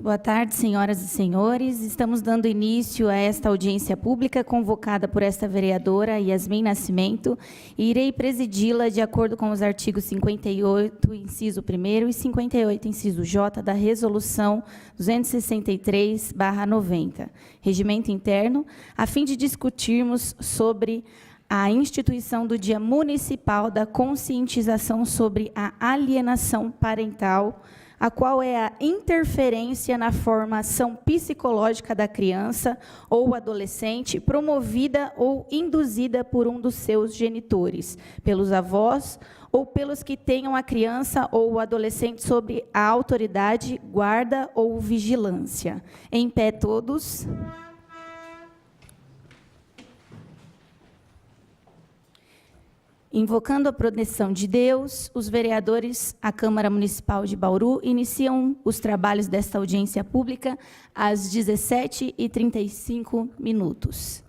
Boa tarde, senhoras e senhores. Estamos dando início a esta audiência pública convocada por esta vereadora Yasmin Nascimento e irei presidi-la de acordo com os artigos 58, inciso 1º e 58, inciso J, da Resolução 263/90, Regimento Interno, a fim de discutirmos sobre a instituição do Dia Municipal da Conscientização sobre a Alienação Parental, a qual é a interferência na formação psicológica da criança ou adolescente promovida ou induzida por um dos seus genitores, pelos avós ou pelos que tenham a criança ou o adolescente sob a autoridade, guarda ou vigilância. Em pé todos. Invocando a proteção de Deus, os vereadores à Câmara Municipal de Bauru iniciam os trabalhos desta audiência pública às 17h35.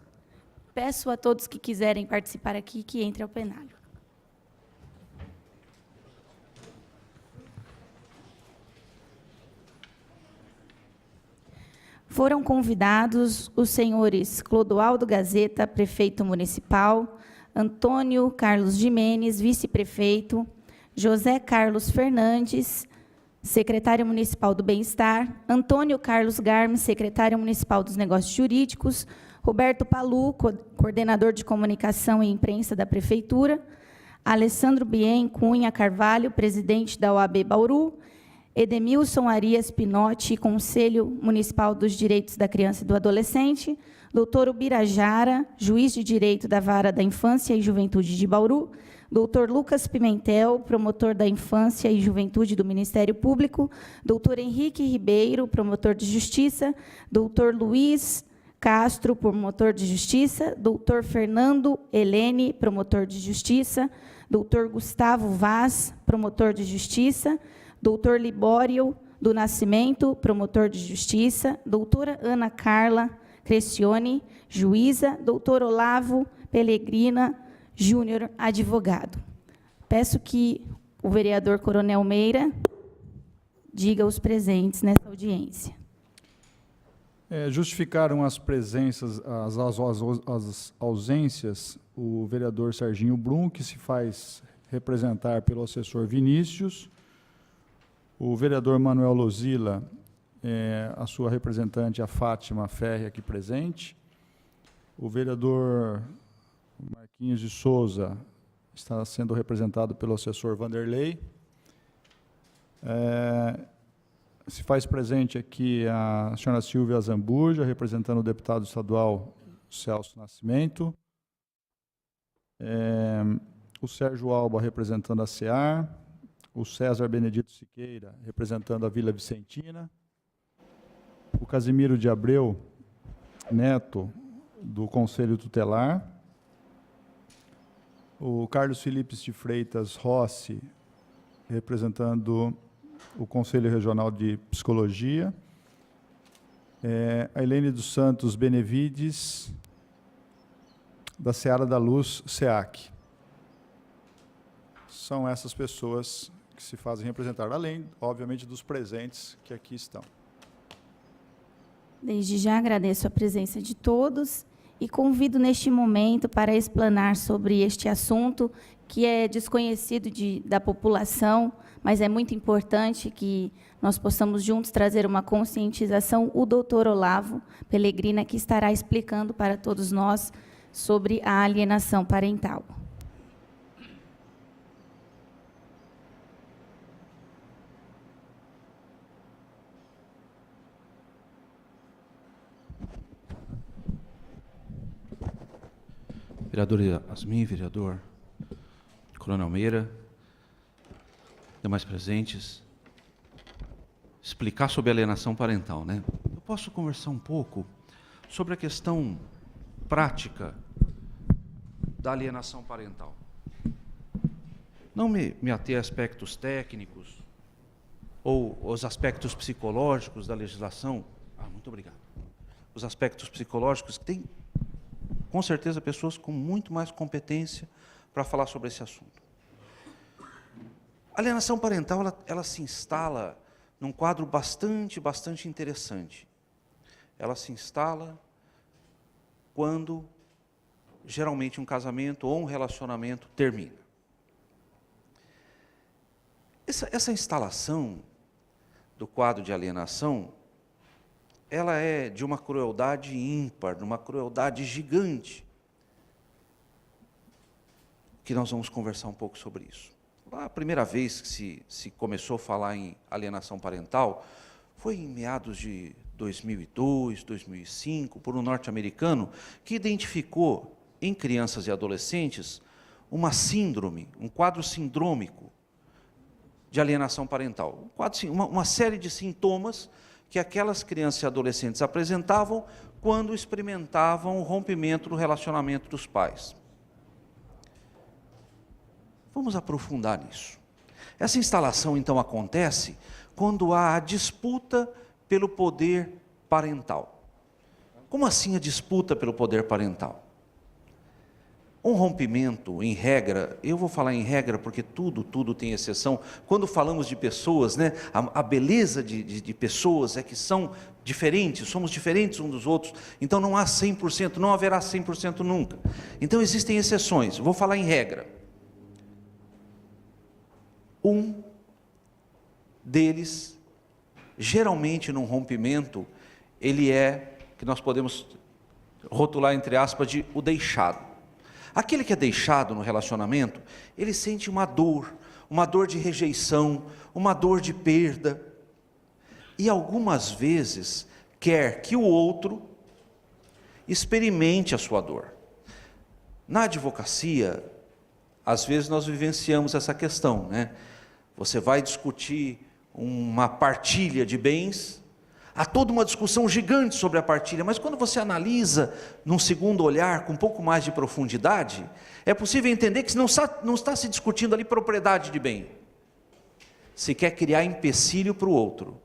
Peço a todos que quiserem participar aqui que entrem ao plenário. Foram convidados os senhores Clodoaldo Gazeta, prefeito municipal, Antônio Carlos Jimenez, vice-prefeito, José Carlos Fernandes, secretário municipal do Bem-Estar, Antônio Carlos Garmes, secretário municipal dos Negócios Jurídicos, Roberto Palu, coordenador de comunicação e imprensa da Prefeitura, Alessandro Bien Cunha Carvalho, presidente da OAB Bauru, Edemilson Arias Pinotti, Conselho Municipal dos Direitos da Criança e do Adolescente, doutor Ubirajara, juiz de direito da Vara da Infância e Juventude de Bauru, doutor Lucas Pimentel, promotor da Infância e Juventude do Ministério Público, doutor Henrique Ribeiro, promotor de Justiça, doutor Luiz Castro, promotor de Justiça, doutor Fernando Helene, promotor de Justiça, doutor Gustavo Vaz, promotor de Justiça, doutor Libório do Nascimento, promotor de Justiça, doutora Ana Carla Crescione, juíza, doutor Olavo Pellegrina Júnior, advogado. Peço que o vereador Coronel Meira diga aos presentes nessa audiência. Justificaram as presenças, as ausências, o vereador Serginho Brum, que se faz representar pelo assessor Vinícius, o vereador Manuel Lozila, a sua representante, a Fátima Ferri, aqui presente. O vereador Marquinhos de Souza está sendo representado pelo assessor Vanderlei. Se faz presente aqui a senhora Silvia Zambuja, representando o deputado estadual Celso Nascimento. O Sérgio Alba, representando a SEAR. O César Benedito Siqueira, representando a Vila Vicentina. O Casimiro de Abreu Neto, do Conselho Tutelar. O Carlos Felipe de Freitas Rossi, representando o Conselho Regional de Psicologia. A Helene dos Santos Benevides, da Seara da Luz, SEAC. São essas pessoas que se fazem representar, além, obviamente, dos presentes que aqui estão. Desde já agradeço a presença de todos e convido neste momento para explanar sobre este assunto que é desconhecido da população, mas é muito importante que nós possamos juntos trazer uma conscientização, o doutor Olavo Pellegrina, que estará explicando para todos nós sobre a alienação parental. Vereador Yasmin, vereador Coronel Meira, demais presentes, explicar sobre a alienação parental, né? Eu posso conversar um pouco sobre a questão prática da alienação parental. Não me ater a aspectos técnicos ou os aspectos psicológicos da legislação. Muito obrigado. Os aspectos psicológicos que tem, com certeza, pessoas com muito mais competência para falar sobre esse assunto. A alienação parental, ela se instala num quadro bastante interessante. Ela se instala quando, geralmente, um casamento ou um relacionamento termina. Essa instalação do quadro de alienação, ela é de uma crueldade ímpar, de uma crueldade gigante, que nós vamos conversar um pouco sobre isso. A primeira vez que se começou a falar em alienação parental foi em meados de 2002, 2005, por um norte-americano que identificou em crianças e adolescentes uma síndrome, um quadro sindrômico de alienação parental. Uma série de sintomas que aquelas crianças e adolescentes apresentavam quando experimentavam o rompimento do relacionamento dos pais. Vamos aprofundar nisso. Essa instalação, então, acontece quando há a disputa pelo poder parental. Como assim a disputa pelo poder parental? Um rompimento, em regra, eu vou falar em regra porque tudo tem exceção. Quando falamos de pessoas, né, a beleza de pessoas é que são diferentes, somos diferentes uns dos outros, então não há 100%, não haverá 100% nunca. Então existem exceções, vou falar em regra. Um deles, geralmente num rompimento, ele é, que nós podemos rotular entre aspas, de o deixado. Aquele que é deixado no relacionamento, ele sente uma dor de rejeição, uma dor de perda, e algumas vezes quer que o outro experimente a sua dor. Na advocacia, às vezes nós vivenciamos essa questão, né? Você vai discutir uma partilha de bens, há toda uma discussão gigante sobre a partilha, mas quando você analisa num segundo olhar, com um pouco mais de profundidade, é possível entender que não está se discutindo ali propriedade de bem. Se quer criar empecilho para o outro,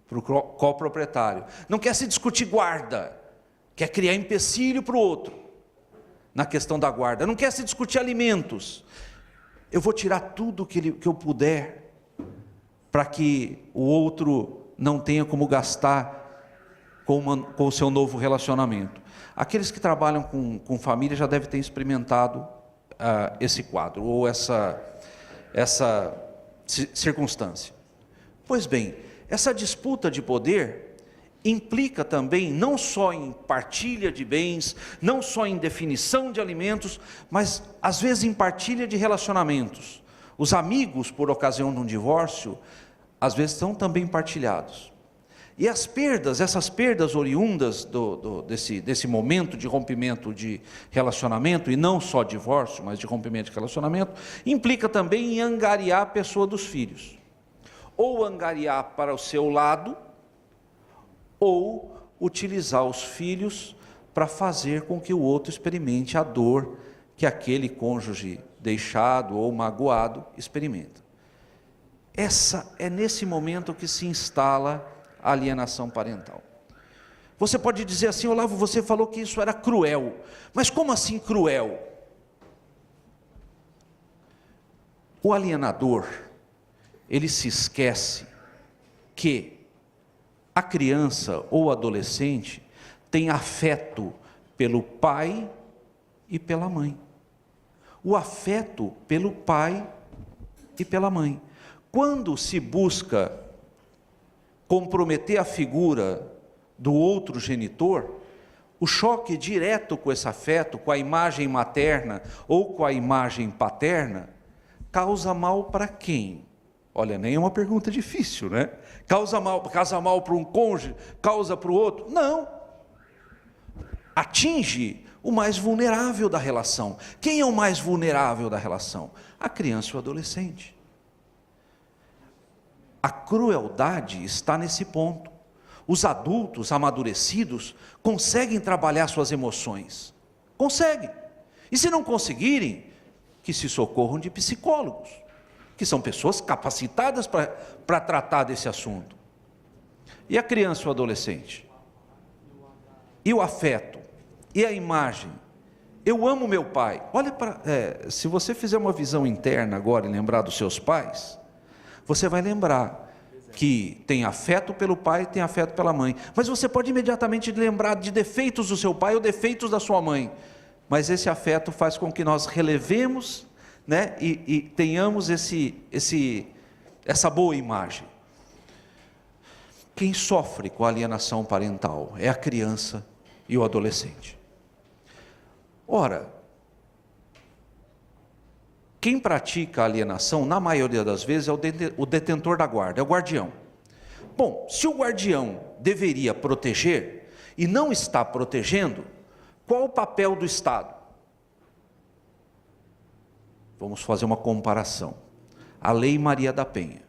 para o coproprietário. Não quer se discutir guarda, quer criar empecilho para o outro, na questão da guarda. Não quer se discutir alimentos. Eu vou tirar tudo que eu puder, para que o outro não tenha como gastar com o seu novo relacionamento. Aqueles que trabalham com família já devem ter experimentado esse quadro, ou essa circunstância. Pois bem, essa disputa de poder implica também não só em partilha de bens, não só em definição de alimentos, mas às vezes em partilha de relacionamentos. Os amigos, por ocasião de um divórcio, às vezes são também partilhados. E essas perdas oriundas desse momento de rompimento de relacionamento, e não só divórcio, mas de rompimento de relacionamento, implica também em angariar a pessoa dos filhos. Ou angariar para o seu lado, ou utilizar os filhos para fazer com que o outro experimente a dor que aquele cônjuge deixado ou magoado experimenta. É nesse momento que se instala a alienação parental. Você pode dizer assim: Olavo, você falou que isso era cruel, mas como assim cruel? O alienador, ele se esquece que a criança ou adolescente tem afeto pelo pai e pela mãe. O afeto pelo pai e pela mãe. Quando se busca comprometer a figura do outro genitor, o choque direto com esse afeto, com a imagem materna ou com a imagem paterna, causa mal para quem? Olha, nem é uma pergunta difícil, né? Causa mal para um cônjuge, causa para o outro? Não. Atinge o mais vulnerável da relação. Quem é o mais vulnerável da relação? A criança e o adolescente. A crueldade está nesse ponto. Os adultos amadurecidos conseguem trabalhar suas emoções. Conseguem. E se não conseguirem, que se socorram de psicólogos, que são pessoas capacitadas para tratar desse assunto. E a criança e o adolescente? E o afeto? E a imagem? Eu amo meu pai. Olha se você fizer uma visão interna agora e lembrar dos seus pais, você vai lembrar que tem afeto pelo pai, tem afeto pela mãe. Mas você pode imediatamente lembrar de defeitos do seu pai ou defeitos da sua mãe. Mas esse afeto faz com que nós relevemos, né, e tenhamos essa boa imagem. Quem sofre com a alienação parental é a criança e o adolescente. Ora, quem pratica a alienação, na maioria das vezes, é o detentor da guarda, é o guardião. Bom, se o guardião deveria proteger e não está protegendo, qual o papel do Estado? Vamos fazer uma comparação. A Lei Maria da Penha.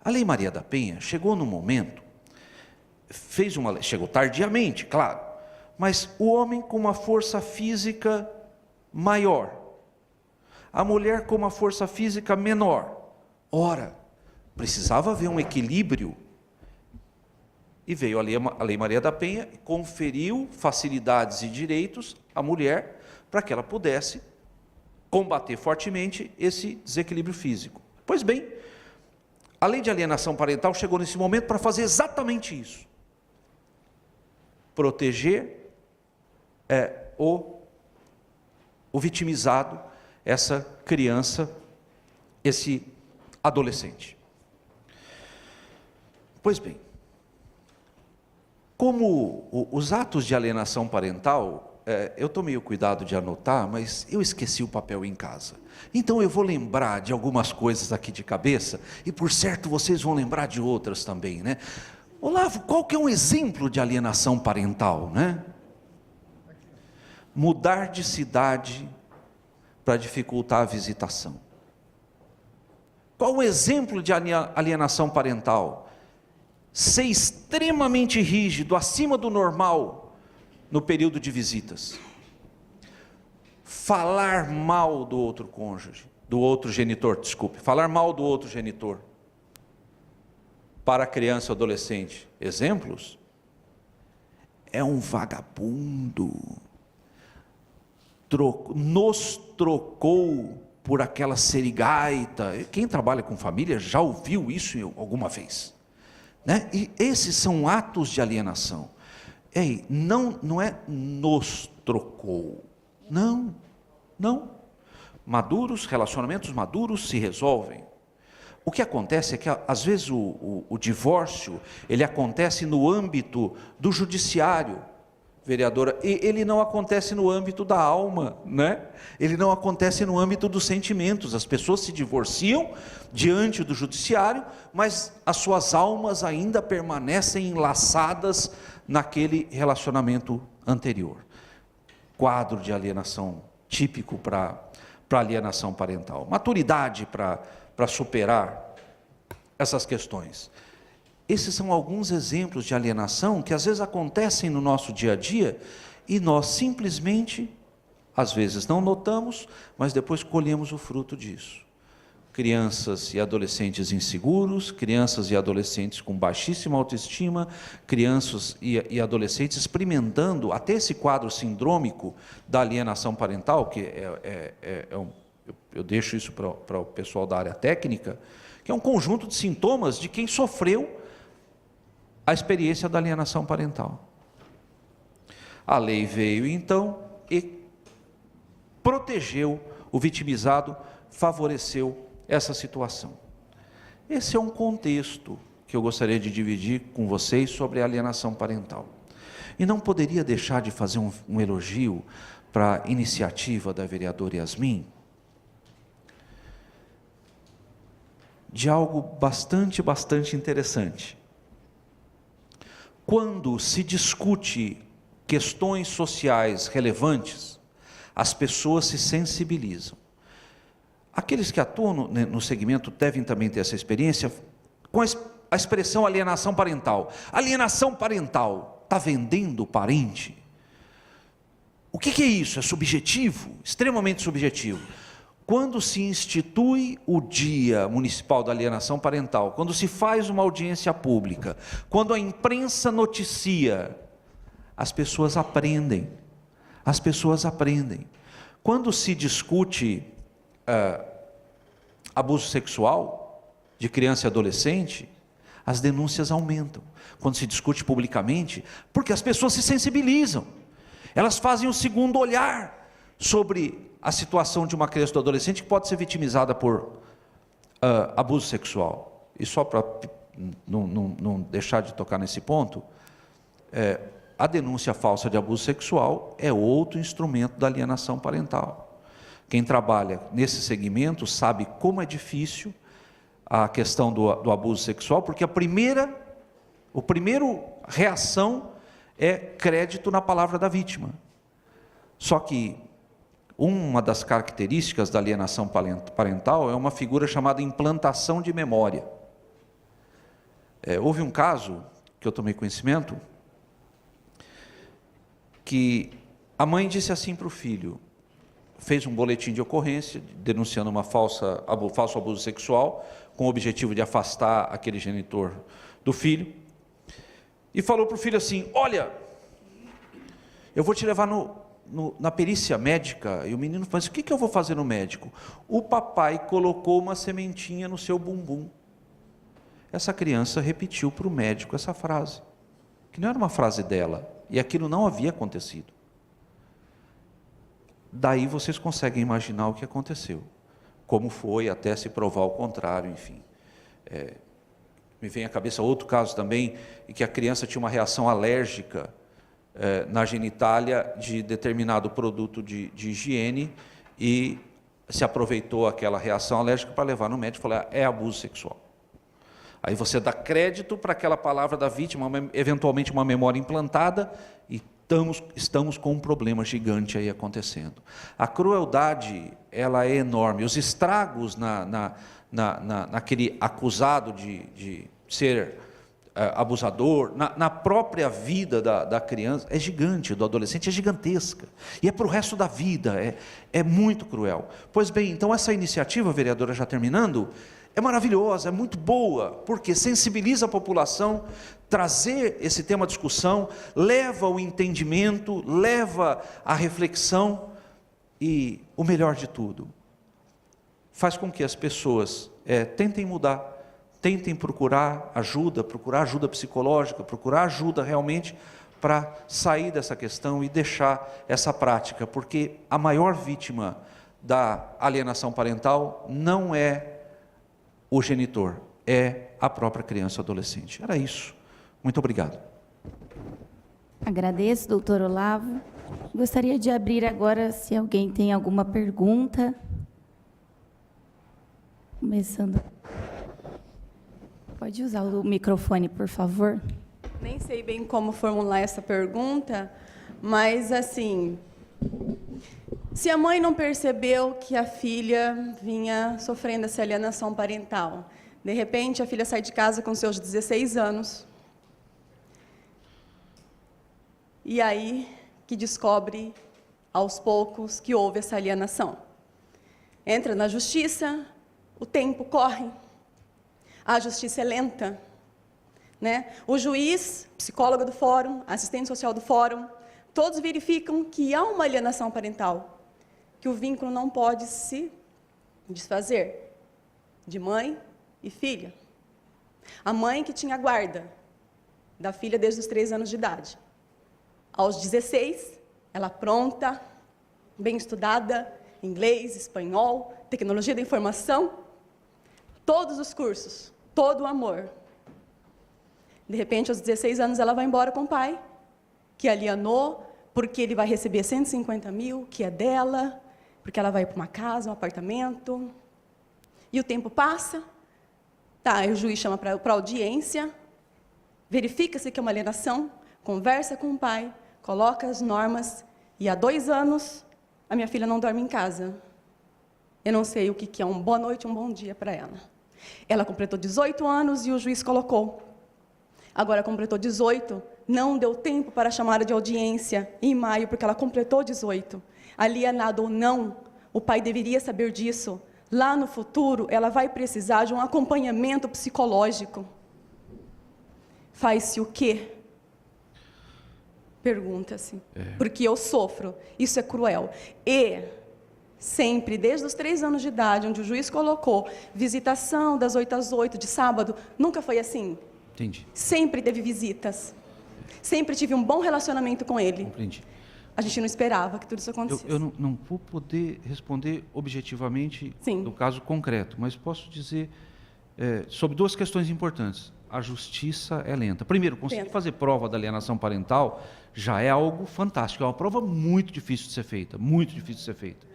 A Lei Maria da Penha chegou no momento, chegou tardiamente, claro, mas o homem com uma força física maior, a mulher com uma força física menor. Ora, precisava haver um equilíbrio. E veio a Lei Maria da Penha e conferiu facilidades e direitos à mulher para que ela pudesse combater fortemente esse desequilíbrio físico. Pois bem, a lei de alienação parental chegou nesse momento para fazer exatamente isso. Proteger o vitimizado, essa criança, esse adolescente. Pois bem, como os atos de alienação parental, eu tomei o cuidado de anotar, mas eu esqueci o papel em casa. Então eu vou lembrar de algumas coisas aqui de cabeça, e por certo vocês vão lembrar de outras também, né? Olavo, qual que é um exemplo de alienação parental, né? Mudar de cidade para dificultar a visitação. Qual o exemplo de alienação parental? Ser extremamente rígido, acima do normal, no período de visitas. Falar mal do outro cônjuge, do outro genitor, desculpe, falar mal do outro genitor. Para a criança e adolescente, exemplos? É um vagabundo. Nos trocou por aquela serigaita. Quem trabalha com família já ouviu isso alguma vez, né? E esses são atos de alienação. Ei, não é nos trocou, não. Relacionamentos maduros se resolvem. O que acontece é que às vezes o divórcio, ele acontece no âmbito do judiciário, vereadora, e ele não acontece no âmbito da alma, né? Ele não acontece no âmbito dos sentimentos. As pessoas se divorciam diante do judiciário, mas as suas almas ainda permanecem enlaçadas naquele relacionamento anterior. Quadro de alienação típico para alienação parental. Maturidade para superar essas questões. Esses são alguns exemplos de alienação que às vezes acontecem no nosso dia a dia e nós simplesmente, às vezes não notamos, mas depois colhemos o fruto disso. Crianças e adolescentes inseguros, crianças e adolescentes com baixíssima autoestima, crianças e adolescentes experimentando até esse quadro sindrômico da alienação parental, que eu deixo isso para o pessoal da área técnica, que é um conjunto de sintomas de quem sofreu a experiência da alienação parental. A lei veio então e protegeu o vitimizado, favoreceu essa situação. Esse é um contexto que eu gostaria de dividir com vocês sobre a alienação parental. E não poderia deixar de fazer um elogio para a iniciativa da vereadora Yasmin, de algo bastante interessante. Quando se discute questões sociais relevantes, as pessoas se sensibilizam. Aqueles que atuam no segmento devem também ter essa experiência com a expressão alienação parental. Alienação parental, está vendendo o parente? O que é isso? É subjetivo, extremamente subjetivo. Quando se institui o Dia Municipal da Alienação Parental, quando se faz uma audiência pública, quando a imprensa noticia, as pessoas aprendem. Quando se discute abuso sexual de criança e adolescente, as denúncias aumentam. Quando se discute publicamente, porque as pessoas se sensibilizam. Elas fazem um segundo olhar sobre a situação de uma criança ou do adolescente que pode ser vitimizada por abuso sexual. E só para não deixar de tocar nesse ponto, a denúncia falsa de abuso sexual é outro instrumento da alienação parental. Quem trabalha nesse segmento sabe como é difícil a questão do abuso sexual, porque a primeira reação é crédito na palavra da vítima. Só que uma das características da alienação parental é uma figura chamada implantação de memória. Houve um caso que eu tomei conhecimento, que a mãe disse assim para o filho, fez um boletim de ocorrência, denunciando falso abuso sexual, com o objetivo de afastar aquele genitor do filho, e falou para o filho assim: olha, eu vou te levar na perícia médica. E o menino falou assim: o que eu vou fazer no médico? O papai colocou uma sementinha no seu bumbum. Essa criança repetiu para o médico essa frase, que não era uma frase dela, e aquilo não havia acontecido. Daí vocês conseguem imaginar o que aconteceu, como foi até se provar o contrário, enfim. Me vem à cabeça outro caso também, em que a criança tinha uma reação alérgica na genitália de determinado produto de higiene, e se aproveitou aquela reação alérgica para levar no médico e falar: é abuso sexual. Aí você dá crédito para aquela palavra da vítima, eventualmente uma memória implantada, e estamos com um problema gigante aí acontecendo. A crueldade, ela é enorme. Os estragos naquele acusado de ser abusador, na própria vida da criança, é gigante, do adolescente é gigantesca, e é para o resto da vida, é muito cruel. Pois bem, então essa iniciativa, vereadora, já terminando, é maravilhosa, é muito boa, porque sensibiliza a população, trazer esse tema à discussão, leva ao entendimento, leva à reflexão, e o melhor de tudo, faz com que as pessoas tentem mudar, tentem procurar ajuda psicológica, procurar ajuda realmente para sair dessa questão e deixar essa prática, porque a maior vítima da alienação parental não é o genitor, é a própria criança ou adolescente. Era isso. Muito obrigado. Agradeço, doutor Olavo. Gostaria de abrir agora, se alguém tem alguma pergunta. Começando. Pode usar o microfone, por favor. Nem sei bem como formular essa pergunta, mas, assim, se a mãe não percebeu que a filha vinha sofrendo essa alienação parental, de repente a filha sai de casa com seus 16 anos, e aí que descobre, aos poucos, que houve essa alienação. Entra na justiça, o tempo corre, a justiça é lenta, né? O juiz, psicóloga do fórum, assistente social do fórum, todos verificam que há uma alienação parental, que o vínculo não pode se desfazer de mãe e filha. A mãe que tinha guarda da filha desde os 3 anos de idade. Aos 16, ela pronta, bem estudada, inglês, espanhol, tecnologia da informação, todos os cursos, todo o amor. De repente, aos 16 anos, ela vai embora com o pai, que alienou, porque ele vai receber 150 mil, que é dela, porque ela vai para uma casa, um apartamento. E o tempo passa, o juiz chama para audiência, verifica-se que é uma alienação, conversa com o pai, coloca as normas, e há 2 anos, a minha filha não dorme em casa. Eu não sei o que é uma boa noite, um bom dia para ela. Ela completou 18 anos e o juiz colocou. Agora completou 18, não deu tempo para a chamada de audiência em maio, porque ela completou 18. Alienado ou não, o pai deveria saber disso. Lá no futuro, ela vai precisar de um acompanhamento psicológico. Faz-se o quê? Pergunta-se. Porque eu sofro. Isso é cruel. E sempre, desde os 3 anos de idade, onde o juiz colocou visitação das 8 às 8 de sábado, nunca foi assim. Entendi. Sempre teve visitas. Sempre tive um bom relacionamento com ele. Compreendi. A gente não esperava que tudo isso acontecesse. Eu não vou poder responder objetivamente Sim. do caso concreto, mas posso dizer sobre duas questões importantes. A justiça é lenta. Primeiro, conseguir Lenta. fazer prova da alienação parental já é algo fantástico. É uma prova muito difícil de ser feita, muito difícil de ser feita.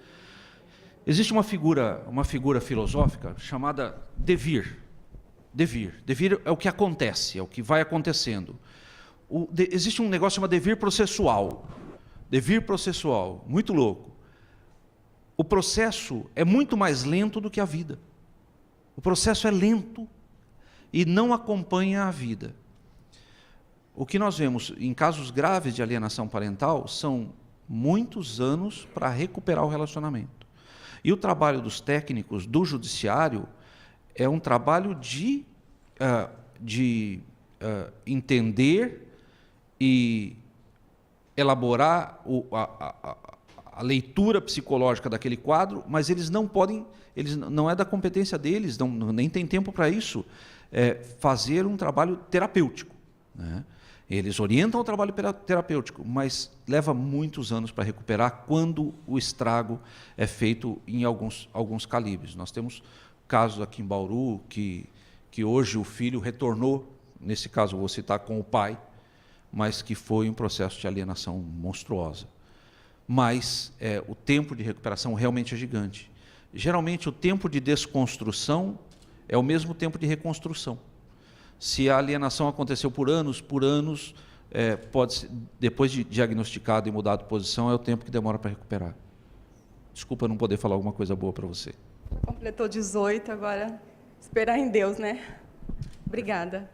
Existe uma figura filosófica chamada devir. Devir é o que acontece, é o que vai acontecendo. Existe um negócio chamado devir processual. Devir processual, muito louco. O processo é muito mais lento do que a vida. O processo é lento e não acompanha a vida. O que nós vemos em casos graves de alienação parental são muitos anos para recuperar o relacionamento. E o trabalho dos técnicos do judiciário é um trabalho de entender e elaborar a leitura psicológica daquele quadro, mas eles não podem, não é da competência deles, nem tem tempo para isso, fazer um trabalho terapêutico, né? Eles orientam o trabalho terapêutico, mas leva muitos anos para recuperar quando o estrago é feito em alguns calibres. Nós temos casos aqui em Bauru que hoje o filho retornou, nesse caso vou citar com o pai, mas que foi um processo de alienação monstruosa. Mas o tempo de recuperação realmente é gigante. Geralmente o tempo de desconstrução é o mesmo tempo de reconstrução. Se a alienação aconteceu por anos, pode ser, depois de diagnosticado e mudado de posição, é o tempo que demora para recuperar. Desculpa não poder falar alguma coisa boa para você. Completou 18, agora esperar em Deus, né? Obrigada.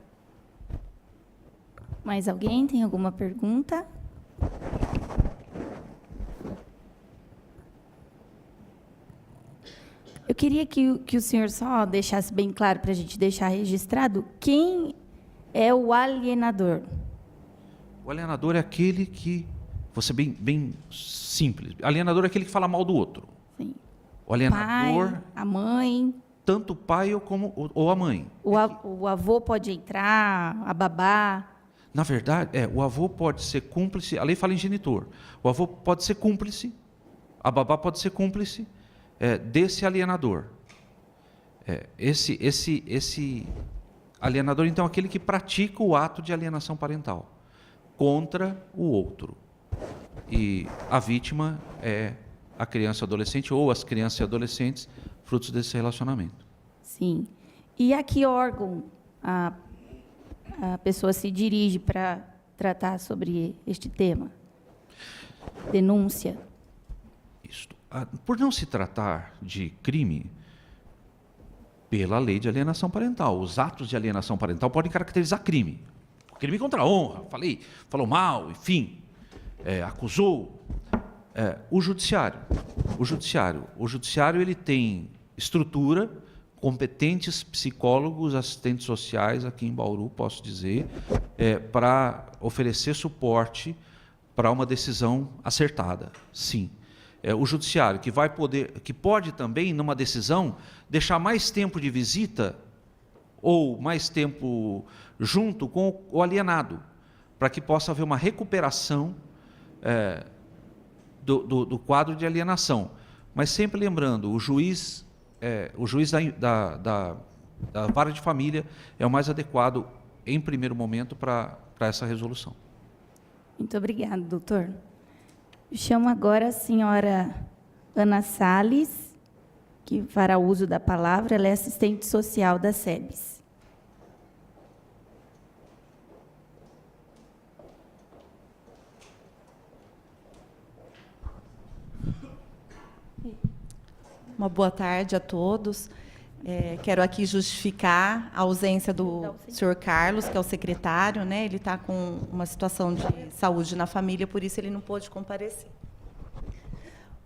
Mais alguém tem alguma pergunta? Eu queria que o senhor só deixasse bem claro para a gente deixar registrado quem é o alienador. O alienador é aquele que, vou ser bem simples, alienador é aquele que fala mal do outro. Sim. O alienador, Pai, a mãe. tanto o pai ou a mãe. O avô pode entrar, a babá. Na verdade, o avô pode ser cúmplice, a lei fala em genitor, o avô pode ser cúmplice, a babá pode ser cúmplice desse alienador. Esse alienador, então, é aquele que pratica o ato de alienação parental contra o outro. E a vítima é a criança e adolescente ou as crianças e adolescentes frutos desse relacionamento. Sim. E a que órgão a pessoa se dirige para tratar sobre este tema? Denúncia. Isto. Por não se tratar de crime, pela lei de alienação parental, os atos de alienação parental podem caracterizar crime. Crime contra a honra, falou mal, enfim, acusou. O judiciário ele tem estrutura, competentes psicólogos, assistentes sociais, aqui em Bauru, posso dizer, para oferecer suporte para uma decisão acertada, sim. O judiciário que pode também, numa decisão, deixar mais tempo de visita ou mais tempo junto com o alienado, para que possa haver uma recuperação do quadro de alienação. Mas sempre lembrando, o juiz da vara de família é o mais adequado, em primeiro momento, para essa resolução. Muito obrigada, doutor. Eu chamo agora a senhora Ana Salles, que fará uso da palavra. Ela é assistente social da SEBS. Uma boa tarde a todos. Quero aqui justificar a ausência do senhor Carlos, que é o secretário, né? Ele está com uma situação de saúde na família, por isso ele não pôde comparecer.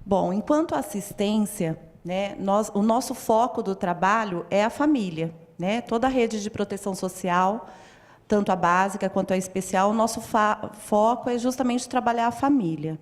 Bom, enquanto assistência, né, o nosso foco do trabalho é a família, né? Toda a rede de proteção social, tanto a básica quanto a especial, o nosso foco é justamente trabalhar a família.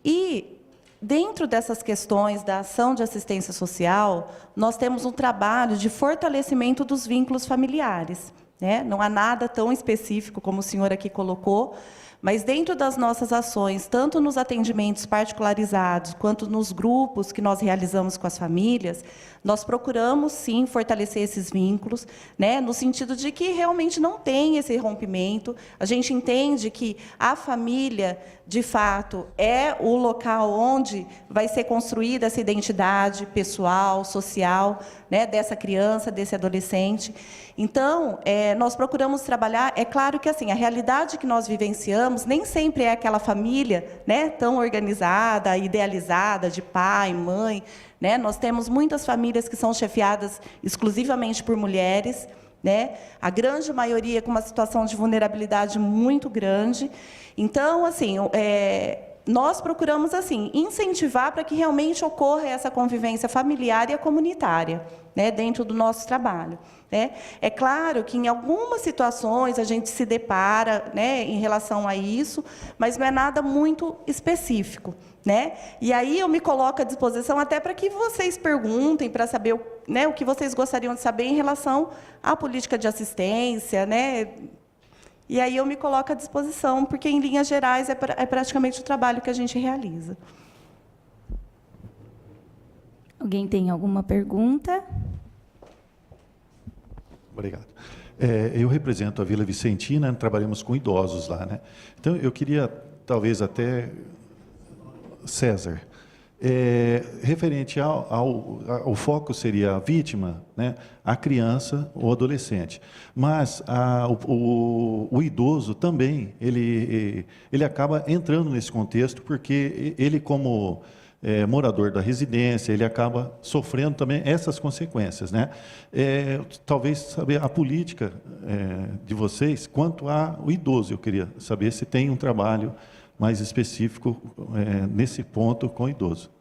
E dentro dessas questões da ação de assistência social, nós temos um trabalho de fortalecimento dos vínculos familiares, né? Não há nada tão específico como o senhor aqui colocou, mas dentro das nossas ações, tanto nos atendimentos particularizados, quanto nos grupos que nós realizamos com as famílias, nós procuramos, sim, fortalecer esses vínculos, né, no sentido de que realmente não tem esse rompimento. A gente entende que a família, de fato, é o local onde vai ser construída essa identidade pessoal, social, né, dessa criança, desse adolescente. Então, nós procuramos trabalhar, é claro que assim, a realidade que nós vivenciamos nem sempre é aquela família, né, tão organizada, idealizada, de pai, mãe, né? Nós temos muitas famílias que são chefiadas exclusivamente por mulheres, né? A grande maioria com uma situação de vulnerabilidade muito grande. Então, assim, nós procuramos assim incentivar para que realmente ocorra essa convivência familiar e comunitária, né, dentro do nosso trabalho, né? É claro que em algumas situações a gente se depara, né, em relação a isso, mas não é nada muito específico, né? E aí eu me coloco à disposição até para que vocês perguntem, para saber, né, o que vocês gostariam de saber em relação à política de assistência, né? E aí eu me coloco à disposição, porque, em linhas gerais, é praticamente o trabalho que a gente realiza. Alguém tem alguma pergunta? Obrigado. Eu represento a Vila Vicentina, trabalhamos com idosos lá, né? Então, eu queria, talvez até, César, referente ao foco seria a vítima, né, a criança ou adolescente, mas o idoso também ele acaba entrando nesse contexto porque ele, como morador da residência, ele acaba sofrendo também essas consequências, né? Talvez saber a política de vocês quanto ao idoso. Eu queria saber se tem um trabalho mais específico nesse ponto com o idoso.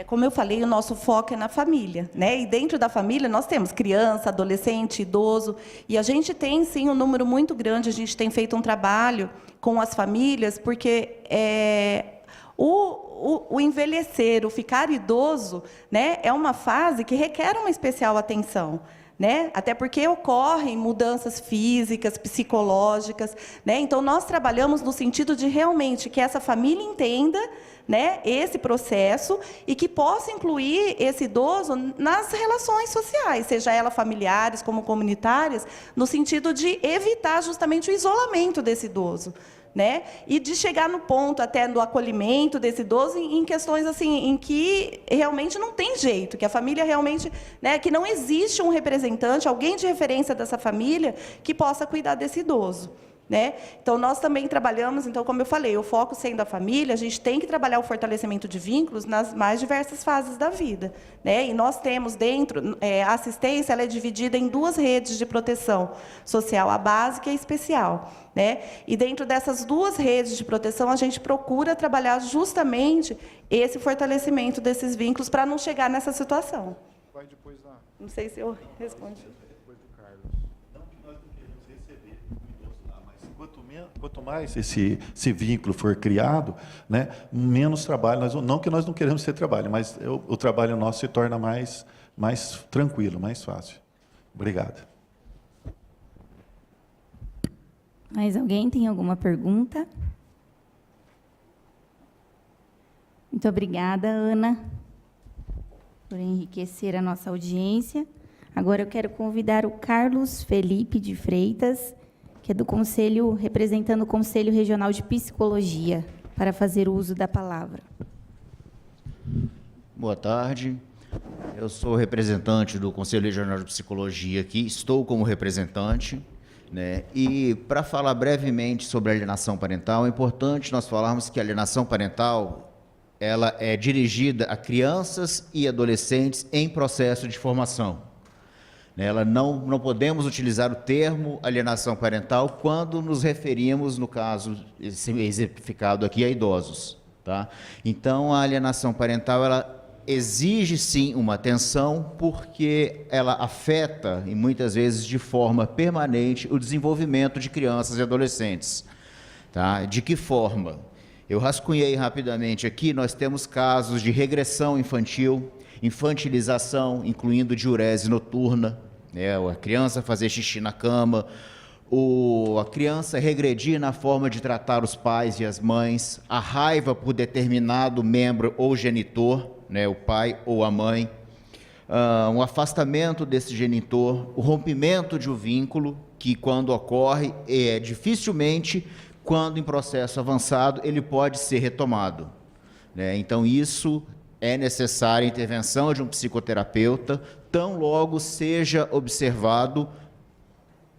Como eu falei, o nosso foco é na família, né? E dentro da família nós temos criança, adolescente, idoso, e a gente tem sim um número muito grande. A gente tem feito um trabalho com as famílias, porque o envelhecer, o ficar idoso, né, é uma fase que requer uma especial atenção, né? Até porque ocorrem mudanças físicas, psicológicas, né? Então nós trabalhamos no sentido de realmente que essa família entenda, né, esse processo e que possa incluir esse idoso nas relações sociais, seja elas familiares como comunitárias, no sentido de evitar justamente o isolamento desse idoso, né? E de chegar no ponto até do acolhimento desse idoso em questões assim em que realmente não tem jeito, que a família realmente, né, que não existe um representante, alguém de referência dessa família que possa cuidar desse idoso, né? Então nós também trabalhamos, então, como eu falei, o foco sendo a família, a gente tem que trabalhar o fortalecimento de vínculos nas mais diversas fases da vida, né? E nós temos dentro a assistência, ela é dividida em duas redes de proteção social, a básica e a especial, né? E dentro dessas duas redes de proteção a gente procura trabalhar justamente esse fortalecimento desses vínculos para não chegar nessa situação. Vai depois da... Não sei se eu respondi. Quanto mais esse vínculo for criado, né, menos trabalho, não que nós não queremos ter trabalho, mas o trabalho nosso se torna mais tranquilo, mais fácil. Obrigado. Mais alguém tem alguma pergunta? Muito obrigada, Ana, por enriquecer a nossa audiência. Agora eu quero convidar o Carlos Felipe de Freitas, que é do Conselho, representando o Conselho Regional de Psicologia, para fazer uso da palavra. Boa tarde. Eu sou representante do Conselho Regional de Psicologia aqui, estou como representante, né? E para falar brevemente sobre a alienação parental, é importante nós falarmos que a alienação parental ela é dirigida a crianças e adolescentes em processo de formação. Ela não podemos utilizar o termo alienação parental quando nos referimos, no caso exemplificado aqui, a idosos, tá? Então, a alienação parental, ela exige sim uma atenção, porque ela afeta, e muitas vezes de forma permanente, o desenvolvimento de crianças e adolescentes, tá? De que forma? Eu rascunhei rapidamente aqui, nós temos casos de regressão infantil, infantilização, incluindo diurese noturna, né? A criança fazer xixi na cama, a criança regredir na forma de tratar os pais e as mães, a raiva por determinado membro ou genitor, né? O pai ou a mãe, um afastamento desse genitor, o rompimento de um vínculo, que quando ocorre, dificilmente, quando em processo avançado, ele pode ser retomado, né? Então, isso é necessária a intervenção de um psicoterapeuta, tão logo seja observado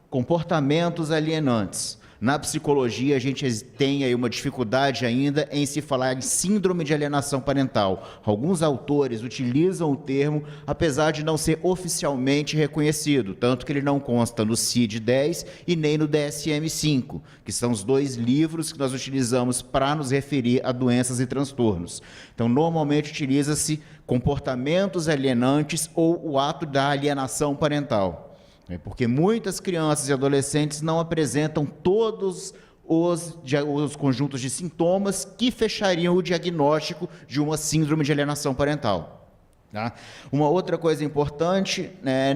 comportamentos alienantes. Na psicologia, a gente tem aí uma dificuldade ainda em se falar em síndrome de alienação parental. Alguns autores utilizam o termo, apesar de não ser oficialmente reconhecido, tanto que ele não consta no CID-10 e nem no DSM-5, que são os 2 livros que nós utilizamos para nos referir a doenças e transtornos. Então, normalmente utiliza-se comportamentos alienantes ou o ato da alienação parental. Porque muitas crianças e adolescentes não apresentam todos os conjuntos de sintomas que fechariam o diagnóstico de uma síndrome de alienação parental. Tá? Uma outra coisa importante é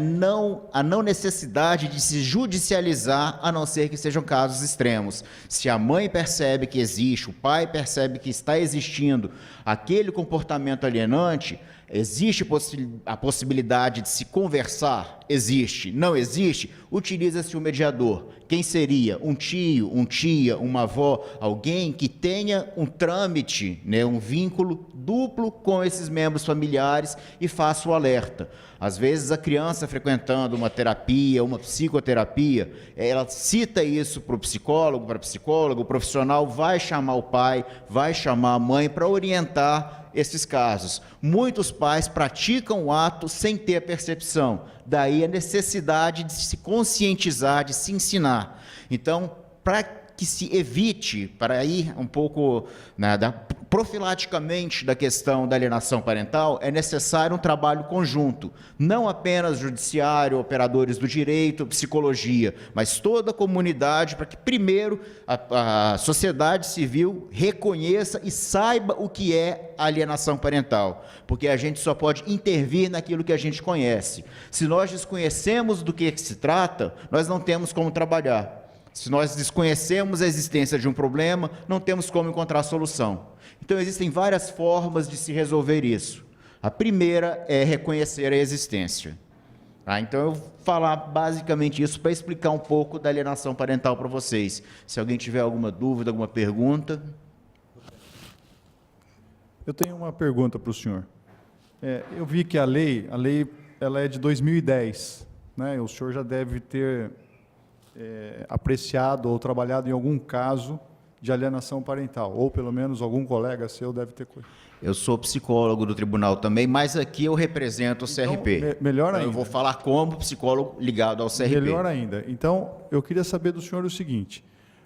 a não necessidade de se judicializar, a não ser que sejam casos extremos. Se a mãe percebe que existe, o pai percebe que está existindo aquele comportamento alienante, existe a possibilidade de se conversar? Existe. Não existe? Utiliza-se o mediador. Quem seria? Um tio, uma tia, uma avó, alguém que tenha um trâmite, né, um vínculo duplo com esses membros familiares e faça o alerta. Às vezes a criança frequentando uma terapia, uma psicoterapia, ela cita isso para o psicólogo, para a psicóloga, o profissional vai chamar o pai, vai chamar a mãe para orientar esses casos. Muitos pais praticam o ato sem ter a percepção, daí a necessidade de se conscientizar, de se ensinar. Então, para que se evite, para ir um pouco profilaticamente da questão da alienação parental, é necessário um trabalho conjunto, não apenas judiciário, operadores do direito, psicologia, mas toda a comunidade, para que primeiro a sociedade civil reconheça e saiba o que é alienação parental, porque a gente só pode intervir naquilo que a gente conhece. Se nós desconhecemos do que se trata, nós não temos como trabalhar. Se nós desconhecemos a existência de um problema, não temos como encontrar solução. Então, existem várias formas de se resolver isso. A primeira é reconhecer a existência. Então, eu vou falar basicamente isso para explicar um pouco da alienação parental para vocês. Se alguém tiver alguma dúvida, alguma pergunta. Eu tenho uma pergunta para o senhor. Eu vi que a lei ela é de 2010, né? O senhor já deve ter apreciado ou trabalhado em algum caso de alienação parental, ou pelo menos algum colega seu deve ter. Eu sou psicólogo do tribunal também, mas aqui eu represento o CRP. Então, melhor ainda. Eu vou falar como psicólogo ligado ao CRP. Melhor ainda. Então, eu queria saber do senhor o seguinte: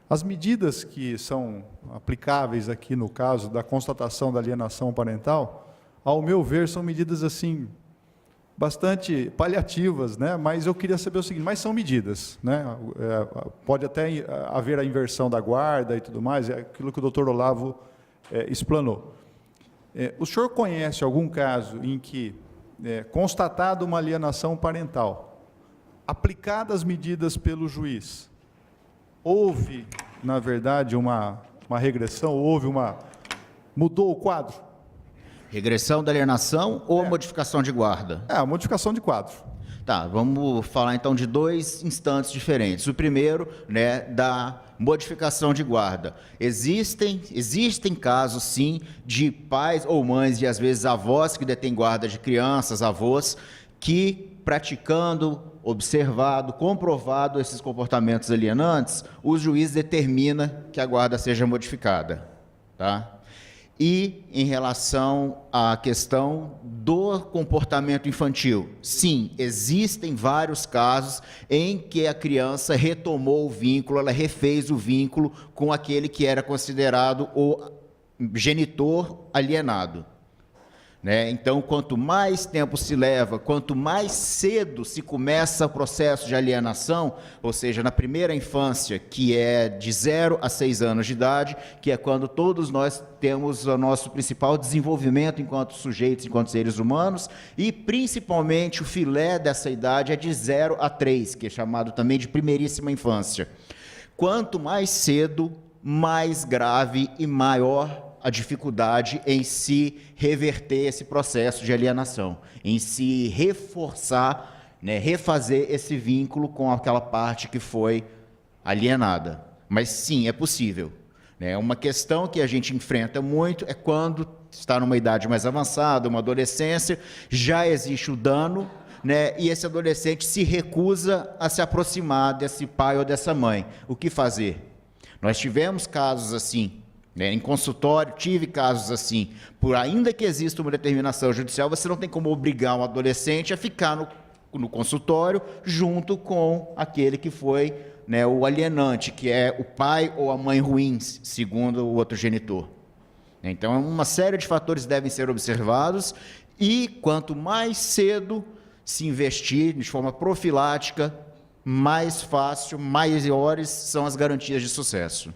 as medidas que são aplicáveis aqui no caso da constatação da alienação parental, ao meu ver, são medidas assim bastante paliativas, né? Mas eu queria saber o seguinte: mas são medidas, né? Pode até haver a inversão da guarda e tudo mais, é aquilo que o doutor Olavo explanou. O senhor conhece algum caso em que, constatada uma alienação parental, aplicadas medidas pelo juiz, houve, na verdade, uma regressão, mudou o quadro? Regressão da alienação ou modificação de guarda? A modificação de quadro. Tá, vamos falar então de 2 instantes diferentes. O primeiro, né, da modificação de guarda. Existem casos, sim, de pais ou mães e às vezes avós que detêm guarda de crianças, avós, que praticando, observado, comprovado esses comportamentos alienantes, o juiz determina que a guarda seja modificada, tá? E em relação à questão do comportamento infantil, sim, existem vários casos em que a criança retomou o vínculo, ela refez o vínculo com aquele que era considerado o genitor alienado. né? Então, quanto mais tempo se leva, quanto mais cedo se começa o processo de alienação, ou seja, na primeira infância, que é de 0 a 6 anos de idade, que é quando todos nós temos o nosso principal desenvolvimento enquanto sujeitos, enquanto seres humanos, e principalmente o filé dessa idade é de 0 a 3, que é chamado também de primeiríssima infância. Quanto mais cedo, mais grave e maior a dificuldade em se reverter esse processo de alienação, em se reforçar, né, refazer esse vínculo com aquela parte que foi alienada. Mas sim, é possível. Né? Uma questão que a gente enfrenta muito é quando está numa idade mais avançada, uma adolescência, já existe o dano, né, e esse adolescente se recusa a se aproximar desse pai ou dessa mãe. O que fazer? Nós tivemos casos assim, né, em consultório, tive casos assim. Por ainda que exista uma determinação judicial, você não tem como obrigar um adolescente a ficar no consultório junto com aquele que foi, né, o alienante, que é o pai ou a mãe ruins, segundo o outro genitor. Então, uma série de fatores devem ser observados e quanto mais cedo se investir de forma profilática, mais fácil, maiores são as garantias de sucesso.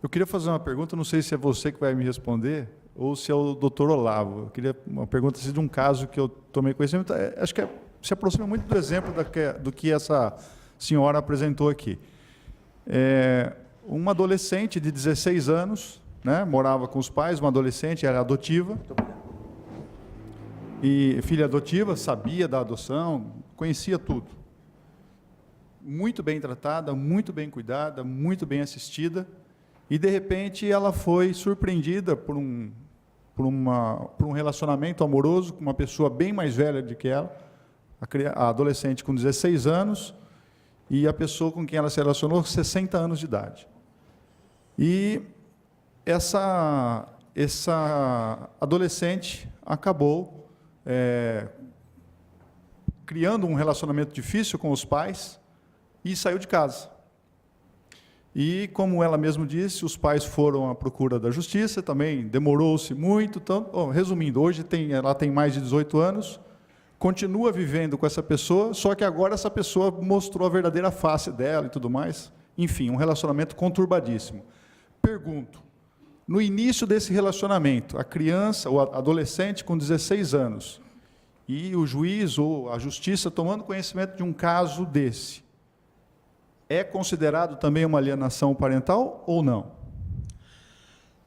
Eu queria fazer uma pergunta, não sei se é você que vai me responder ou se é o doutor Olavo. Eu queria uma pergunta de um caso que eu tomei conhecimento, acho que se aproxima muito do exemplo do que essa senhora apresentou aqui. Uma adolescente de 16 anos, né, morava com os pais, uma adolescente, era adotiva, e filha adotiva, sabia da adoção, conhecia tudo. Muito bem tratada, muito bem cuidada, muito bem assistida, e, de repente, ela foi surpreendida por um relacionamento amoroso com uma pessoa bem mais velha do que ela, a adolescente com 16 anos, e a pessoa com quem ela se relacionou, 60 anos de idade. E essa adolescente acabou criando um relacionamento difícil com os pais e saiu de casa. E, como ela mesma disse, os pais foram à procura da justiça, também demorou-se muito. Então, resumindo, hoje ela tem mais de 18 anos, continua vivendo com essa pessoa, só que agora essa pessoa mostrou a verdadeira face dela e tudo mais. Enfim, um relacionamento conturbadíssimo. Pergunto, no início desse relacionamento, a criança ou a adolescente com 16 anos, e o juiz ou a justiça tomando conhecimento de um caso desse, é considerado também uma alienação parental ou não?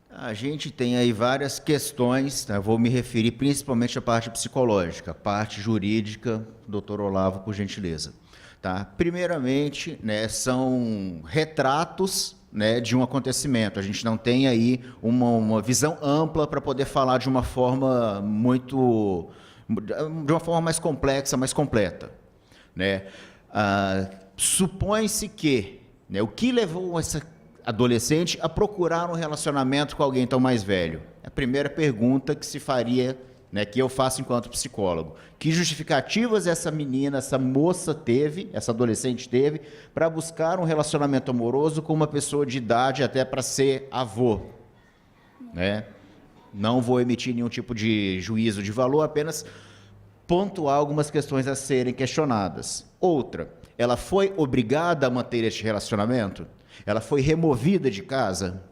A gente tem aí várias questões, tá? Vou me referir principalmente à parte psicológica, a parte jurídica, doutor Olavo, por gentileza. Tá? Primeiramente, né, são retratos, né, de um acontecimento. A gente não tem aí uma visão ampla para poder falar de uma forma mais complexa, mais completa. Né? Supõe-se que, né, o que levou essa adolescente a procurar um relacionamento com alguém tão mais velho? A primeira pergunta que se faria, né, que eu faço enquanto psicólogo. Que justificativas essa menina, essa moça teve, essa adolescente teve, para buscar um relacionamento amoroso com uma pessoa de idade até para ser avô? Né? Não vou emitir nenhum tipo de juízo de valor, apenas pontuar algumas questões a serem questionadas. Outra, ela foi obrigada a manter este relacionamento? Ela foi removida de casa?